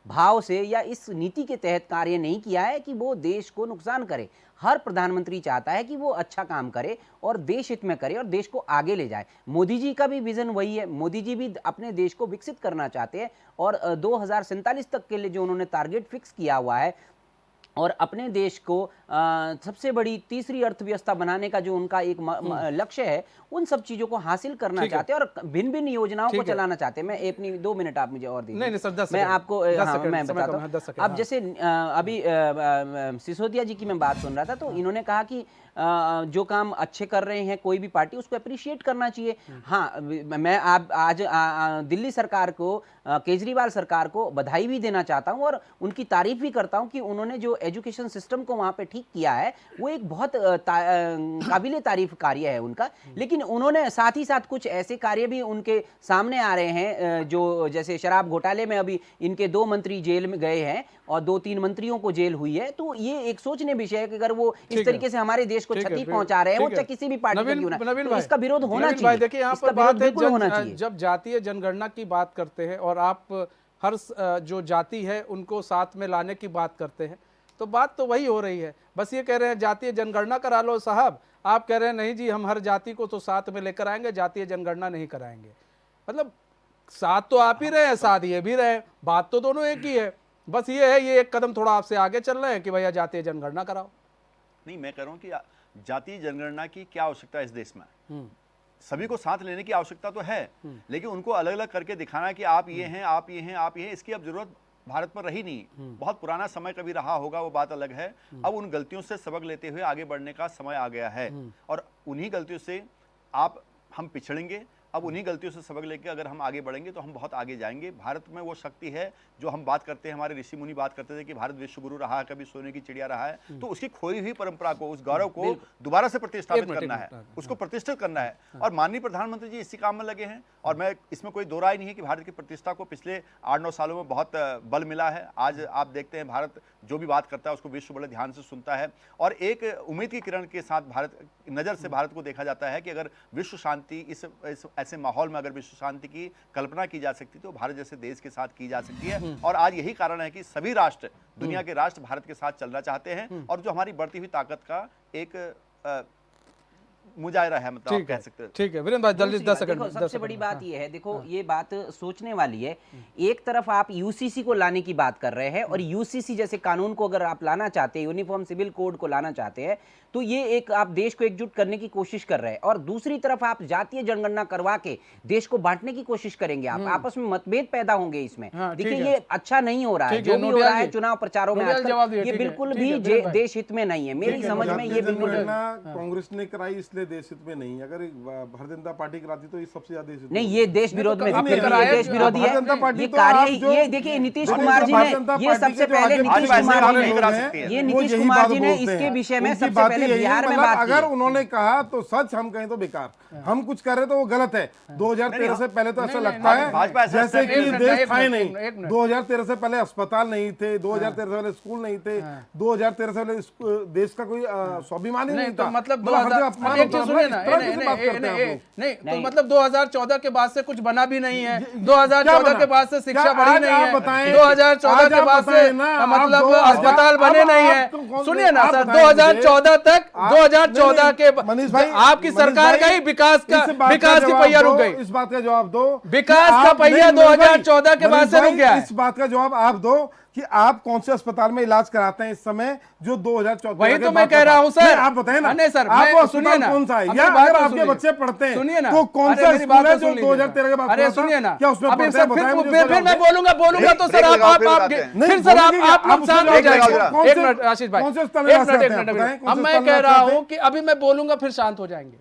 Speaker 9: भाव से या इस नीति के तहत कार्य नहीं किया है कि वो देश को नुकसान करे। हर प्रधानमंत्री चाहता है कि वो अच्छा काम करे और देश हित में करे और देश को आगे ले जाए। मोदी जी का भी विजन वही है। मोदी जी भी अपने देश को विकसित करना चाहते हैं और 2047 तक के लिए जो उन्होंने टारगेट फिक्स किया हुआ है और अपने देश को सबसे बड़ी तीसरी अर्थव्यवस्था बनाने का जो उनका एक लक्ष्य है, उन सब चीजों को हासिल करना चाहते हैं और भिन्न भिन्न योजनाओं को चलाना चाहते हैं। मैं अपनी 2 मिनट आप मुझे और दीजिए।
Speaker 8: नहीं सर, 10
Speaker 9: मैं आपको मैं बताता हूँ।
Speaker 8: 10 सेकंड।
Speaker 9: अब जैसे अभी सिसोदिया जी की मैं बात सुन रहा था, तो इन्होंने कहा कि जो काम अच्छे कर रहे हैं कोई भी पार्टी, उसको अप्रिशिएट करना चाहिए। हाँ, मैं आज दिल्ली सरकार को, केजरीवाल सरकार को बधाई भी देना चाहता हूं और उनकी तारीफ भी करता हूं कि उन्होंने जो एजुकेशन सिस्टम को वहां पे ठीक किया है, वो एक बहुत काबिले तारीफ कार्य है उनका। लेकिन उन्होंने साथ ही साथ कुछ ऐसे कार्य भी उनके सामने आ रहे हैं, जो जैसे शराब घोटाले में अभी इनके 2 मंत्री जेल में गए हैं और 2-3 मंत्रियों को जेल हुई है। तो ये एक सोचने विषय है कि अगर वो इस तरीके से हमारे देश को क्षति पहुंचा रहे हैं, वो चाहे किसी भी पार्टी का क्यों ना, तो इसका विरोध होना चाहिए।
Speaker 8: देखिए, यहाँ पर बात है, जब जातीय जनगणना की बात करते हैं और आप हर जो जाति है उनको साथ में लाने की बात करते हैं, तो बात तो वही हो रही है। बस ये कह रहे हैं जातीय जनगणना करा लो साहब, आप कह रहे हैं नहीं जी हम हर जाति को तो साथ में लेकर आएंगे, जातीय जनगणना नहीं कराएंगे। मतलब साथ तो आप ही रहे हैं, साथ ये भी रहे, बात तो दोनों एक ही है। बस ये है, ये एक कदम थोड़ा आपसे आगे चल रहे हैं कि भैया जातीय जनगणना कराओ।
Speaker 6: नहीं, मैं कह रहा हूँ कि जातीय जनगणना की क्या आवश्यकता है इस देश में। सभी को साथ लेने की आवश्यकता तो है, लेकिन उनको अलग अलग करके दिखाना कि आप ये हैं, आप ये हैं, आप ये हैं, इसकी अब जरूरत भारत पर रही नहीं। बहुत पुराना समय कभी रहा होगा, वो बात अलग है। अब उन गलतियों से सबक लेते हुए आगे बढ़ने का समय आ गया है और उन्हीं गलतियों से हम पिछड़ेंगे। अब उन्हीं गलतियों से सबक लेके अगर हम आगे बढ़ेंगे तो हम बहुत आगे जाएंगे। भारत में वो शक्ति है जो हम बात करते हैं, हमारे ऋषि मुनि बात करते थे कि भारत विश्व गुरु रहा है, कभी सोने की चिड़िया रहा है। तो उसकी खोई हुई परंपरा को, उस गौरव को दोबारा से प्रतिष्ठापित करना है, उसको प्रतिष्ठित करना है। और माननीय प्रधानमंत्री जी इसी काम में लगे हैं और मैं इसमें कोई दो राय नहीं है कि भारत की प्रतिष्ठा को पिछले 8-9 सालों में बहुत बल मिला है। आज आप देखते हैं भारत जो भी बात करता है उसको विश्व बड़े ध्यान से सुनता है और एक उम्मीद की किरण के साथ भारत नज़र से भारत को देखा जाता है कि अगर विश्व शांति इस ऐसे माहौल में अगर विश्व शांति की कल्पना की जा सकती तो भारत जैसे देश के साथ की जा सकती है। और आज यही कारण है कि सभी राष्ट्र, दुनिया के राष्ट्र भारत के साथ चलना चाहते हैं और जो हमारी बढ़ती हुई ताकत का एक मुजाहिरा है, मतलब आप कह सकते हैं।
Speaker 8: ठीक है वीरेंद्र भाई, जल्दी 10 सेकंड।
Speaker 9: सबसे बड़ी बात ये है, देखो ये बात सोचने वाली है। एक तरफ आप यूसीसी को लाने की बात कर रहे हैं और यूसीसी जैसे कानून को अगर आप लाना चाहते हैं, यूनिफॉर्म सिविल कोड को लाना चाहते हैं, तो ये एक आप देश को एकजुट करने की कोशिश कर रहे हैं। और दूसरी तरफ आप जातीय जनगणना करवा के देश को बांटने की कोशिश करेंगे। आप आपस में मतभेद पैदा होंगे इसमें। देखिए ये अच्छा नहीं हो रहा है, जो भी हो रहा है चुनाव प्रचारों में आजकल, ये बिल्कुल भी देश हित में नहीं है। मेरी समझ में ये बिल्कुल
Speaker 5: कांग्रेस ने कराई इसलिए देश हित में नहीं, अगर भारतीय जनता पार्टी कराती तो ये सबसे ज्यादा देश
Speaker 9: नहीं, ये देश विरोध में, देश विरोधी है ये कार्य। ये देखिए नीतीश कुमार जी ने, ये सबसे पहले नीतीश कुमार जी ने इसके विषय में सबसे पहले बिहार में बात की।
Speaker 5: अगर उन्होंने कहा तो सच, हम कहें तो बेकार, हम कुछ कर रहे तो वो गलत है। 2013 से पहले तो ऐसा लगता है जैसे कि देश था ही नहीं। 2013 से पहले अस्पताल नहीं थे, 2013 से पहले स्कूल नहीं थे, 2013 से पहले देश का कोई स्वाभिमान ही नहीं था।
Speaker 8: मतलब 2014 के बाद से कुछ बना भी नहीं है। 2014 के बाद से शिक्षा बढ़ी नहीं है। 2014 के बाद से मतलब अस्पताल बने नहीं है। सुनिए ना सर, 2014 तक, 2014 के आपकी सरकार का ही विकास की पहिया रुक गई।
Speaker 5: इस बात का जवाब दो,
Speaker 8: विकास का पहिया 2014 के बाद से रुक गया।
Speaker 5: इस बात का जवाब आप दो कि आप कौन से अस्पताल में इलाज कराते हैं इस समय, जो 2014
Speaker 8: वही तो मैं कह रहा हूं सर।
Speaker 5: आप बताएं ना,
Speaker 8: नहीं सर,
Speaker 5: आप अस्पताल कौन सा है, या अगर आपके बच्चे पढ़ते हैं
Speaker 8: सुनिए ना,
Speaker 5: तो कौन सा स्कूल है जो 2013 के बाद?
Speaker 8: अरे सुनिए ना,
Speaker 5: क्या उसमें पढ़ते हैं?
Speaker 8: फिर मैं बोलूंगा तो सर आप फिर सर आप नुकसान हो जाएंगे। एक मिनट आशीष भाई, एक मिनट। अब मैं कह रहा हूं कि अभी मैं बोलूंगा फिर शांत हो जाएंगे।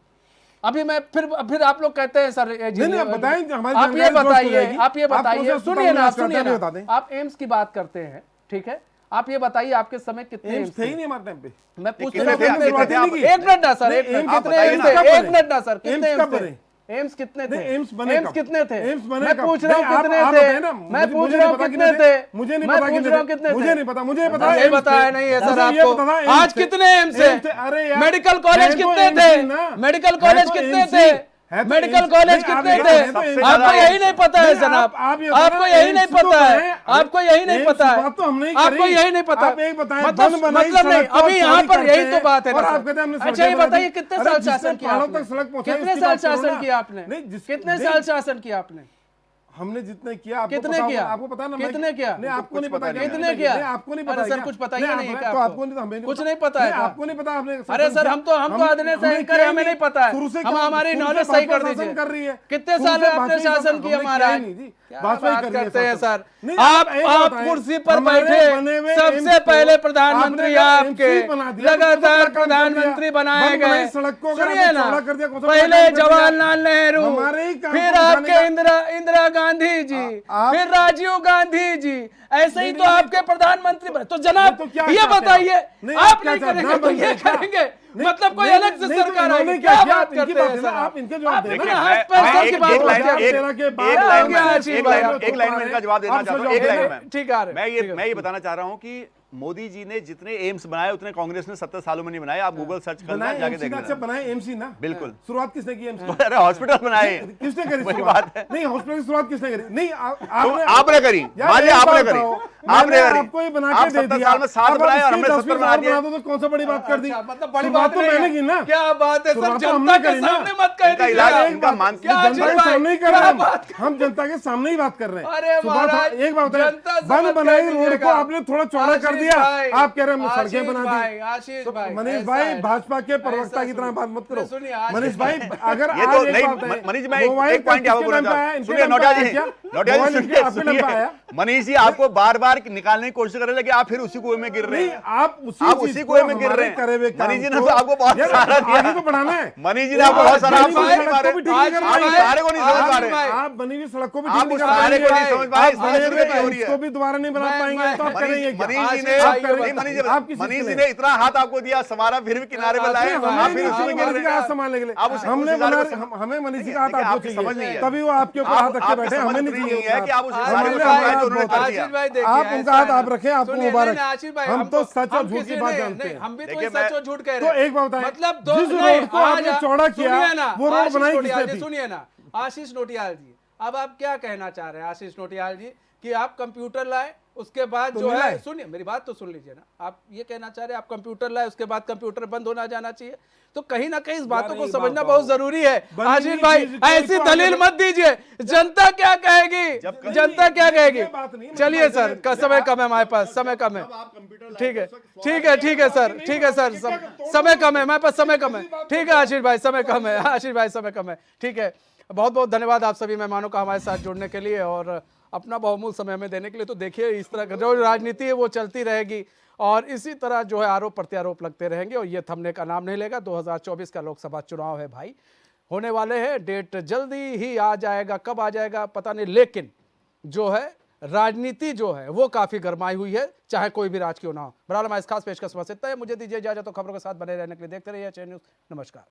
Speaker 8: अभी मैं फिर आप लोग कहते हैं सर
Speaker 5: बताएं,
Speaker 8: आप ये बताइए, सुनिए ना, आप एम्स की बात करते हैं ठीक है, आप ये बताइए आपके समय कितने
Speaker 5: एम्स
Speaker 8: एम्स
Speaker 5: थे ही
Speaker 8: थे?
Speaker 5: नहीं हमारे टाइम पे।
Speaker 8: मैं पूछ
Speaker 6: कितने
Speaker 8: रहा हूँ
Speaker 6: थे?
Speaker 8: कितने
Speaker 6: कितने
Speaker 8: थे?
Speaker 6: थे आप?
Speaker 8: एक मिनट ना सर,
Speaker 5: नहीं,
Speaker 8: एक मिनट,
Speaker 5: एम्स
Speaker 8: कितने
Speaker 5: बताइए
Speaker 8: एम्स
Speaker 5: ना,
Speaker 8: थे?
Speaker 5: कब
Speaker 8: एक
Speaker 5: बने?
Speaker 8: मिनट ना सर, कितने
Speaker 5: एम्स
Speaker 8: एम्स
Speaker 5: कब
Speaker 8: थे?
Speaker 5: बने?
Speaker 8: एम्स कितने थे?
Speaker 5: नहीं, एम्स बने
Speaker 8: एम्स
Speaker 5: कब?
Speaker 8: कितने थे?
Speaker 5: एम्स बने
Speaker 8: मैं
Speaker 5: कब?
Speaker 8: पूछ रहा हूँ
Speaker 5: नहीं, आप
Speaker 8: कितने
Speaker 5: बताइए
Speaker 8: थे?
Speaker 5: ना,
Speaker 8: मैं पूछ
Speaker 5: मुझे
Speaker 8: रहा
Speaker 5: नहीं
Speaker 8: हूँ
Speaker 5: पता
Speaker 8: कितने
Speaker 5: कितने
Speaker 8: थे?
Speaker 5: थे। मुझे नहीं
Speaker 8: मैं
Speaker 5: पता
Speaker 8: पूछ
Speaker 5: कितने
Speaker 8: रहा हूँ
Speaker 5: थे।
Speaker 8: कितने थे?
Speaker 5: मुझे नहीं पता, मुझे पता
Speaker 8: नहीं
Speaker 5: एम्स
Speaker 8: बताया
Speaker 5: थे।
Speaker 8: नहीं है सर
Speaker 5: मुझे ये
Speaker 8: आपको।
Speaker 5: पता एम्स
Speaker 8: आज
Speaker 5: थे।
Speaker 8: कितने एम्स है?
Speaker 5: एम्स थे। अरे यार,
Speaker 8: मेडिकल कॉलेज
Speaker 5: है तो
Speaker 8: कितने
Speaker 5: एम्स
Speaker 8: थे?
Speaker 5: ही ना।
Speaker 8: मेडिकल
Speaker 5: है
Speaker 8: कॉलेज
Speaker 5: तो
Speaker 8: कितने
Speaker 5: एम्स
Speaker 8: थे?
Speaker 5: ही। है तो
Speaker 8: मेडिकल
Speaker 5: एम्स।
Speaker 8: कॉलेज
Speaker 5: नहीं, आप
Speaker 8: कितने
Speaker 5: ये
Speaker 8: थे?
Speaker 5: कह रहे हैं तो
Speaker 8: आपको
Speaker 5: एम्स
Speaker 8: यही नहीं पता है
Speaker 5: नहीं,
Speaker 8: जनाब,
Speaker 5: आप ये
Speaker 8: आपको
Speaker 5: बता
Speaker 8: यही
Speaker 5: एम्स
Speaker 8: नहीं
Speaker 5: तो
Speaker 8: पता है,
Speaker 5: है।
Speaker 8: आपको यही नहीं
Speaker 5: एम्स
Speaker 8: पता है,
Speaker 5: बात तो हमने ही
Speaker 8: आपको
Speaker 5: करी।
Speaker 8: यही नहीं पता।
Speaker 5: आप एक बताएं,
Speaker 8: मतलब
Speaker 5: बंद बनाई
Speaker 8: मतलब नहीं,
Speaker 5: सड़क को
Speaker 8: अभी यहाँ
Speaker 5: चौड़ी
Speaker 8: पर
Speaker 5: करते
Speaker 8: यही तो
Speaker 5: हैं
Speaker 8: बात है ना
Speaker 5: और
Speaker 8: सर।
Speaker 5: आप कहते हैं हमने
Speaker 8: अच्छा
Speaker 5: सड़कें
Speaker 8: ये
Speaker 5: बना
Speaker 8: बताइए
Speaker 5: दी।
Speaker 8: कितने
Speaker 5: अरे
Speaker 8: साल
Speaker 5: जिसने
Speaker 8: शासन किया
Speaker 5: पहाड़ों
Speaker 8: आपने?
Speaker 5: तक सड़क पहुंचाई,
Speaker 8: कितने
Speaker 5: उसकी
Speaker 8: साल
Speaker 5: बात करो
Speaker 8: शासन
Speaker 5: ना।
Speaker 8: किया आपने?
Speaker 5: नहीं,
Speaker 8: कितने
Speaker 5: नहीं,
Speaker 8: साल शासन किया आपने?
Speaker 5: हमने जितने किया आपको
Speaker 8: कितने
Speaker 5: पता
Speaker 8: किया?
Speaker 5: होगा, आपको पता है ना मैं-
Speaker 8: कितने किया?
Speaker 5: नहीं आपको नहीं पता क्या?
Speaker 8: कितने किया?
Speaker 5: नहीं, आपको नहीं पता
Speaker 8: अरे सर
Speaker 5: क्या?
Speaker 8: कुछ बताइए
Speaker 5: नहीं,
Speaker 8: नहीं
Speaker 5: आप-
Speaker 8: क्या
Speaker 5: तो
Speaker 8: आपको?
Speaker 5: आपको नहीं, हमें नहीं
Speaker 8: कुछ
Speaker 5: पता।
Speaker 8: नहीं पता है क्या?
Speaker 5: आपको नहीं पता आपने
Speaker 8: अरे
Speaker 5: शासन
Speaker 8: सर
Speaker 5: किया।
Speaker 8: हम तो आधे से
Speaker 5: हमने
Speaker 8: एंकर
Speaker 5: किया
Speaker 8: है, हमें
Speaker 5: नहीं।
Speaker 8: नहीं पता है।
Speaker 5: शुरू से
Speaker 8: हम
Speaker 5: क्या-
Speaker 8: हमारी
Speaker 5: शुरू से
Speaker 8: नॉलेज सही कर
Speaker 5: भाजपा
Speaker 8: दीजिए।
Speaker 5: शासन कर रही है।
Speaker 8: कितने
Speaker 5: शुरू
Speaker 8: साल
Speaker 5: से
Speaker 8: में आपने
Speaker 5: भाजपा
Speaker 8: शासन
Speaker 5: हमने
Speaker 8: किया
Speaker 5: किया
Speaker 8: महाराज?
Speaker 5: ही नहीं जी।
Speaker 8: क्या
Speaker 5: भाजपा ही
Speaker 8: बात
Speaker 5: कर रही है
Speaker 8: करते हैं
Speaker 5: शासन।
Speaker 8: सर?
Speaker 5: नहीं,
Speaker 8: आप
Speaker 5: एक बताएं,
Speaker 8: कुर्सी पर
Speaker 5: हमारे
Speaker 8: बैठे
Speaker 5: बने हुए
Speaker 8: सबसे
Speaker 5: एम्स को
Speaker 8: पहले प्रधानमंत्री
Speaker 5: आपने
Speaker 8: आपके
Speaker 5: एम्स ही बना दिया,
Speaker 8: लगातार
Speaker 5: तो कौन सा काम कर दिया?
Speaker 8: प्रधानमंत्री बनाए
Speaker 5: बंद बनाई
Speaker 8: गए।
Speaker 5: सड़क को, अगर
Speaker 8: सुनिए
Speaker 5: आपने
Speaker 8: ना,
Speaker 5: चौड़ा कर दिया, कौन सा
Speaker 8: पहले
Speaker 5: काम कर दिया?
Speaker 8: जवाहरलाल नेहरू,
Speaker 5: हमारे ही काम
Speaker 8: फिर
Speaker 5: को
Speaker 8: आपके
Speaker 5: दिखाने
Speaker 8: इंदिरा गांधी जी,
Speaker 5: आप-
Speaker 8: फिर राजीव गांधी जी, ऐसे ही
Speaker 5: नहीं,
Speaker 8: तो
Speaker 5: नहीं,
Speaker 8: आपके प्रधानमंत्री बने। तो जनाब
Speaker 5: तो क्या
Speaker 8: ये
Speaker 5: चाहते हैं
Speaker 8: बताइए,
Speaker 5: आप? नहीं,
Speaker 8: आप
Speaker 5: क्या
Speaker 8: नहीं
Speaker 5: चाहते हैं?
Speaker 8: करेंगे
Speaker 5: ना
Speaker 8: तो ये
Speaker 5: बंद करें,
Speaker 8: करेंगे,
Speaker 5: नहीं,
Speaker 8: मतलब कोई
Speaker 5: नहीं,
Speaker 8: अलग से
Speaker 5: नहीं, तो
Speaker 8: सरकार
Speaker 5: इन्होंने
Speaker 8: आएगी।
Speaker 5: क्या
Speaker 8: क्या
Speaker 5: किया?
Speaker 8: बात
Speaker 5: इनकी
Speaker 8: करते
Speaker 5: बात
Speaker 8: हैं
Speaker 5: है ना,
Speaker 8: सर
Speaker 5: आप इनके जवाब
Speaker 8: आप
Speaker 5: देना।
Speaker 8: अपने
Speaker 5: देखिए,
Speaker 8: हाथ पैर
Speaker 6: मैं
Speaker 8: सर की बात
Speaker 6: एक
Speaker 8: करते हैं।
Speaker 6: लाइन
Speaker 8: एक लाइन
Speaker 6: में इनका जवाब देना चाहता हूँ, एक लाइन में।
Speaker 8: ठीक है,
Speaker 6: मैं ये बताना चाह रहा हूँ कि मोदी जी ने जितने एम्स बनाए उतने कांग्रेस ने 70 सालों में नहीं बनाए। आप गूगल सर्च कर लेना, जाके देख
Speaker 5: अच्छा
Speaker 6: लेना।
Speaker 5: बनाए एमसी ना,
Speaker 6: बिल्कुल।
Speaker 5: शुरुआत किसने की एम्स की?
Speaker 6: अरे हॉस्पिटल बनाए,
Speaker 5: किसने करी
Speaker 6: वही
Speaker 5: शुरुआत?
Speaker 6: बात है।
Speaker 5: नहीं, हॉस्पिटल की शुरुआत किसने करी? नहीं,
Speaker 6: आपने करी,
Speaker 5: यार,
Speaker 6: मान लिया
Speaker 5: एक
Speaker 6: आपने
Speaker 5: बात
Speaker 6: करी,
Speaker 5: बताओ,
Speaker 6: आपने
Speaker 5: मैंने
Speaker 6: करी।
Speaker 5: आपको ये बना
Speaker 6: आप
Speaker 5: के दे
Speaker 6: 70
Speaker 5: दिया।
Speaker 6: साल में 7
Speaker 5: अब
Speaker 6: बनाए और
Speaker 5: इसकी
Speaker 6: हमने
Speaker 5: 10वीं
Speaker 6: 70 बना
Speaker 5: साल
Speaker 6: दिए।
Speaker 5: बना दो तो कौन सा बड़ी बात कर दी?
Speaker 8: अच्छा, मतलब बड़ी
Speaker 5: शुरुआत
Speaker 8: बात
Speaker 5: तो
Speaker 8: नहीं
Speaker 5: मैंने
Speaker 8: है।
Speaker 5: की ना।
Speaker 8: क्या बात है सर,
Speaker 5: शुरुआत तो
Speaker 8: जनता
Speaker 5: हमने
Speaker 8: के
Speaker 5: करी ना।
Speaker 8: सामने मत कह
Speaker 6: इनका
Speaker 8: दीजिए
Speaker 6: इलाज,
Speaker 8: आप।
Speaker 6: इनका मान
Speaker 8: क्या
Speaker 5: जनता
Speaker 8: अजीब
Speaker 5: के
Speaker 8: भाई,
Speaker 5: सामने ही कर
Speaker 8: क्या
Speaker 5: रहे हैं
Speaker 8: बात
Speaker 5: हम जनता के सामने ही बात कर रहे हैं।
Speaker 8: अरे
Speaker 5: सुबह
Speaker 8: महाराज,
Speaker 5: एक बात है,
Speaker 8: जनता से
Speaker 5: बंद
Speaker 8: मत
Speaker 5: बनाई
Speaker 8: कह
Speaker 5: रोड को
Speaker 8: दीजिएगा।
Speaker 5: आपने थोड़ा चौड़ा कर
Speaker 8: आशीष
Speaker 5: दिया,
Speaker 8: भाई,
Speaker 5: आप कह रहे हैं हमने
Speaker 8: आशीष
Speaker 5: सड़कें बना
Speaker 8: भाई,
Speaker 5: दी।
Speaker 8: आशीष भाई,
Speaker 5: मनीष
Speaker 8: ऐसा
Speaker 5: भाई,
Speaker 8: है।
Speaker 5: भाजपा के प्रवक्ता
Speaker 8: ऐसा
Speaker 5: की तरह
Speaker 8: सुनिए।
Speaker 5: बात मत करो।
Speaker 8: नहीं, सुनिए, आशीष
Speaker 5: मनीष भाई, अगर
Speaker 6: ये
Speaker 5: आज
Speaker 6: तो
Speaker 5: एक
Speaker 6: नहीं,
Speaker 5: बात है,
Speaker 6: मनीष मैं
Speaker 5: मोबाइल
Speaker 6: एक पॉइंट
Speaker 5: का
Speaker 6: आपको
Speaker 5: किसके
Speaker 6: बोलना
Speaker 5: नाम पे आया?
Speaker 6: चाहता हूं।
Speaker 5: इनके
Speaker 6: सुनिए
Speaker 5: नाम पे
Speaker 6: नोटिया
Speaker 5: आया
Speaker 6: जी,
Speaker 5: क्या?
Speaker 6: नोटिया जी
Speaker 5: मोबाइल इनके आपके नाम पे आया?
Speaker 6: सुनिए, मनीष जी आपको बार बार निकालने की कोशिश कर रहे हैं, लेकिन आप फिर उसी कुएं में गिर रहे
Speaker 5: नहीं,
Speaker 6: हैं।
Speaker 5: आप
Speaker 6: आप उसी कुएं में गिर रहे हैं। मनीष जी ने तो आपको बहुत सहारा दिया।
Speaker 5: आगे तो बढ़ाना है।
Speaker 6: मनीष जी ने आपको बहुत सहारा, आप
Speaker 5: बनी हुई
Speaker 6: समझ नहीं
Speaker 5: सड़क
Speaker 6: पा
Speaker 5: को भी ठीक
Speaker 6: रहे,
Speaker 5: नहीं कर
Speaker 6: आप
Speaker 5: पाएंगे।
Speaker 6: सारे को नहीं समझ पा रहे।
Speaker 5: आप बनी हुई सड़क को भी
Speaker 6: आप
Speaker 5: ठीक नहीं
Speaker 6: उस
Speaker 5: कर
Speaker 6: सारे
Speaker 5: पाएंगे।
Speaker 6: को नहीं समझ पाए,
Speaker 5: आप
Speaker 6: सारे
Speaker 5: बने
Speaker 6: को
Speaker 5: हुए
Speaker 6: नहीं हो रही है।
Speaker 5: इसको भी दोबारा नहीं बना पाएंगे तो आप करेंगे क्या?
Speaker 6: मनीष जी ने
Speaker 5: आप करेंगे।
Speaker 6: नहीं, मनीष
Speaker 5: आप किस
Speaker 6: मनीष
Speaker 5: चीज़
Speaker 6: जी
Speaker 5: के
Speaker 6: ने
Speaker 5: लिए?
Speaker 6: इतना हाथ आपको दिया, सवारा फिर भी किनारे पे लाए, आप फिर उसी में गिर रहे हैं।
Speaker 5: सामान लेके
Speaker 6: आप उस
Speaker 5: हमने
Speaker 6: इशारे
Speaker 5: बना
Speaker 6: को
Speaker 5: हमें मनीष जी
Speaker 6: देखिए,
Speaker 5: का हाथ आपको
Speaker 6: आपकी समझ नहीं
Speaker 5: चाहिए,
Speaker 6: है।
Speaker 5: तभी वो आपके ऊपर हाथ रखे बैठे, हमें नहीं चाहिए
Speaker 6: है कि आप उस
Speaker 5: हमारे
Speaker 6: इशारे को
Speaker 5: लिए
Speaker 6: समझाएं
Speaker 5: हमारा
Speaker 6: जो उन्होंने
Speaker 5: बहुत
Speaker 6: कर दिया।
Speaker 8: आशीष भाई देखिए,
Speaker 5: आप
Speaker 8: ऐसा
Speaker 5: उनका हाथ
Speaker 8: है
Speaker 5: आप
Speaker 8: ना।
Speaker 5: रखें, आपको
Speaker 8: सुनिए,
Speaker 5: मुबारक।
Speaker 8: नहीं, आशीष भाई,
Speaker 5: हम तो सच और
Speaker 8: हम
Speaker 5: झूठ की
Speaker 8: किसी
Speaker 5: बात
Speaker 8: ने-
Speaker 5: जानते
Speaker 8: नहीं,
Speaker 5: हैं।
Speaker 8: हम भी तो
Speaker 6: देखिए,
Speaker 8: सच और झूठ कह रहे
Speaker 5: तो
Speaker 8: हैं।
Speaker 5: एक बात बताएं,
Speaker 8: मतलब
Speaker 5: जिस
Speaker 8: नहीं,
Speaker 5: रोड को
Speaker 8: आज
Speaker 5: आपने चौड़ा किया,
Speaker 8: सुनिए ना,
Speaker 5: वो रोड
Speaker 8: आशीष
Speaker 5: बनाई
Speaker 8: नोटियाल
Speaker 5: किसने
Speaker 8: जी,
Speaker 5: थी?
Speaker 8: सुनिए ना आशीष नोटियाल जी, अब आप क्या कहना चाह रहे हैं आशीष नोटियाल जी कि आप कंप्यूटर लाए, उसके बाद
Speaker 5: तो
Speaker 8: जो
Speaker 5: मिला
Speaker 8: है,
Speaker 5: है।
Speaker 8: सुनिए मेरी बात तो सुन लीजिए ना, आप ये कहना चाह रहे हैं आप कंप्यूटर लाए, उसके बाद कंप्यूटर बंद होना जाना चाहिए, तो कहीं ना कहीं इस बातों को
Speaker 5: एक
Speaker 8: समझना
Speaker 5: बात
Speaker 8: बहुत
Speaker 5: बताओ।
Speaker 8: जरूरी है।
Speaker 5: बनी
Speaker 8: आशीष
Speaker 5: हुई
Speaker 8: भाई
Speaker 5: चीज कोई
Speaker 8: ऐसी
Speaker 5: तो
Speaker 8: दलील
Speaker 5: आगे
Speaker 8: मत दीजिए, जनता क्या कहेगी, जनता क्या कहेगी।
Speaker 5: ये बात नहीं है,
Speaker 8: चलिए
Speaker 5: मतलब
Speaker 8: सर, का समय कम है हमारे पास, समय कम है। ठीक है, ठीक है, ठीक है सर, ठीक है सर, समय कम है हमारे पास, समय कम है। ठीक है आशीष भाई, समय कम है, आशीष भाई समय कम है। ठीक है, बहुत बहुत धन्यवाद आप सभी मेहमानों का हमारे साथ जुड़ने के लिए और अपना बहुमूल्य समय हमें देने के लिए। तो देखिए इस तरह का जो राजनीति है वो चलती रहेगी और इसी तरह जो है आरोप प्रत्यारोप लगते रहेंगे और ये थमने का नाम नहीं लेगा। 2024 का लोकसभा चुनाव है भाई, होने वाले हैं, डेट जल्दी ही आ जाएगा, कब आ जाएगा पता नहीं, लेकिन जो है राजनीति जो है वो काफी गरमाई हुई है, चाहे कोई भी राज क्यों ना हो। बहरहाल हमारे इस खास पेशकश में इतना है, मुझे दीजिए इजाजत, तो खबरों के साथ बने रहने के लिए देखते रहिए चैनल न्यूज़। नमस्कार।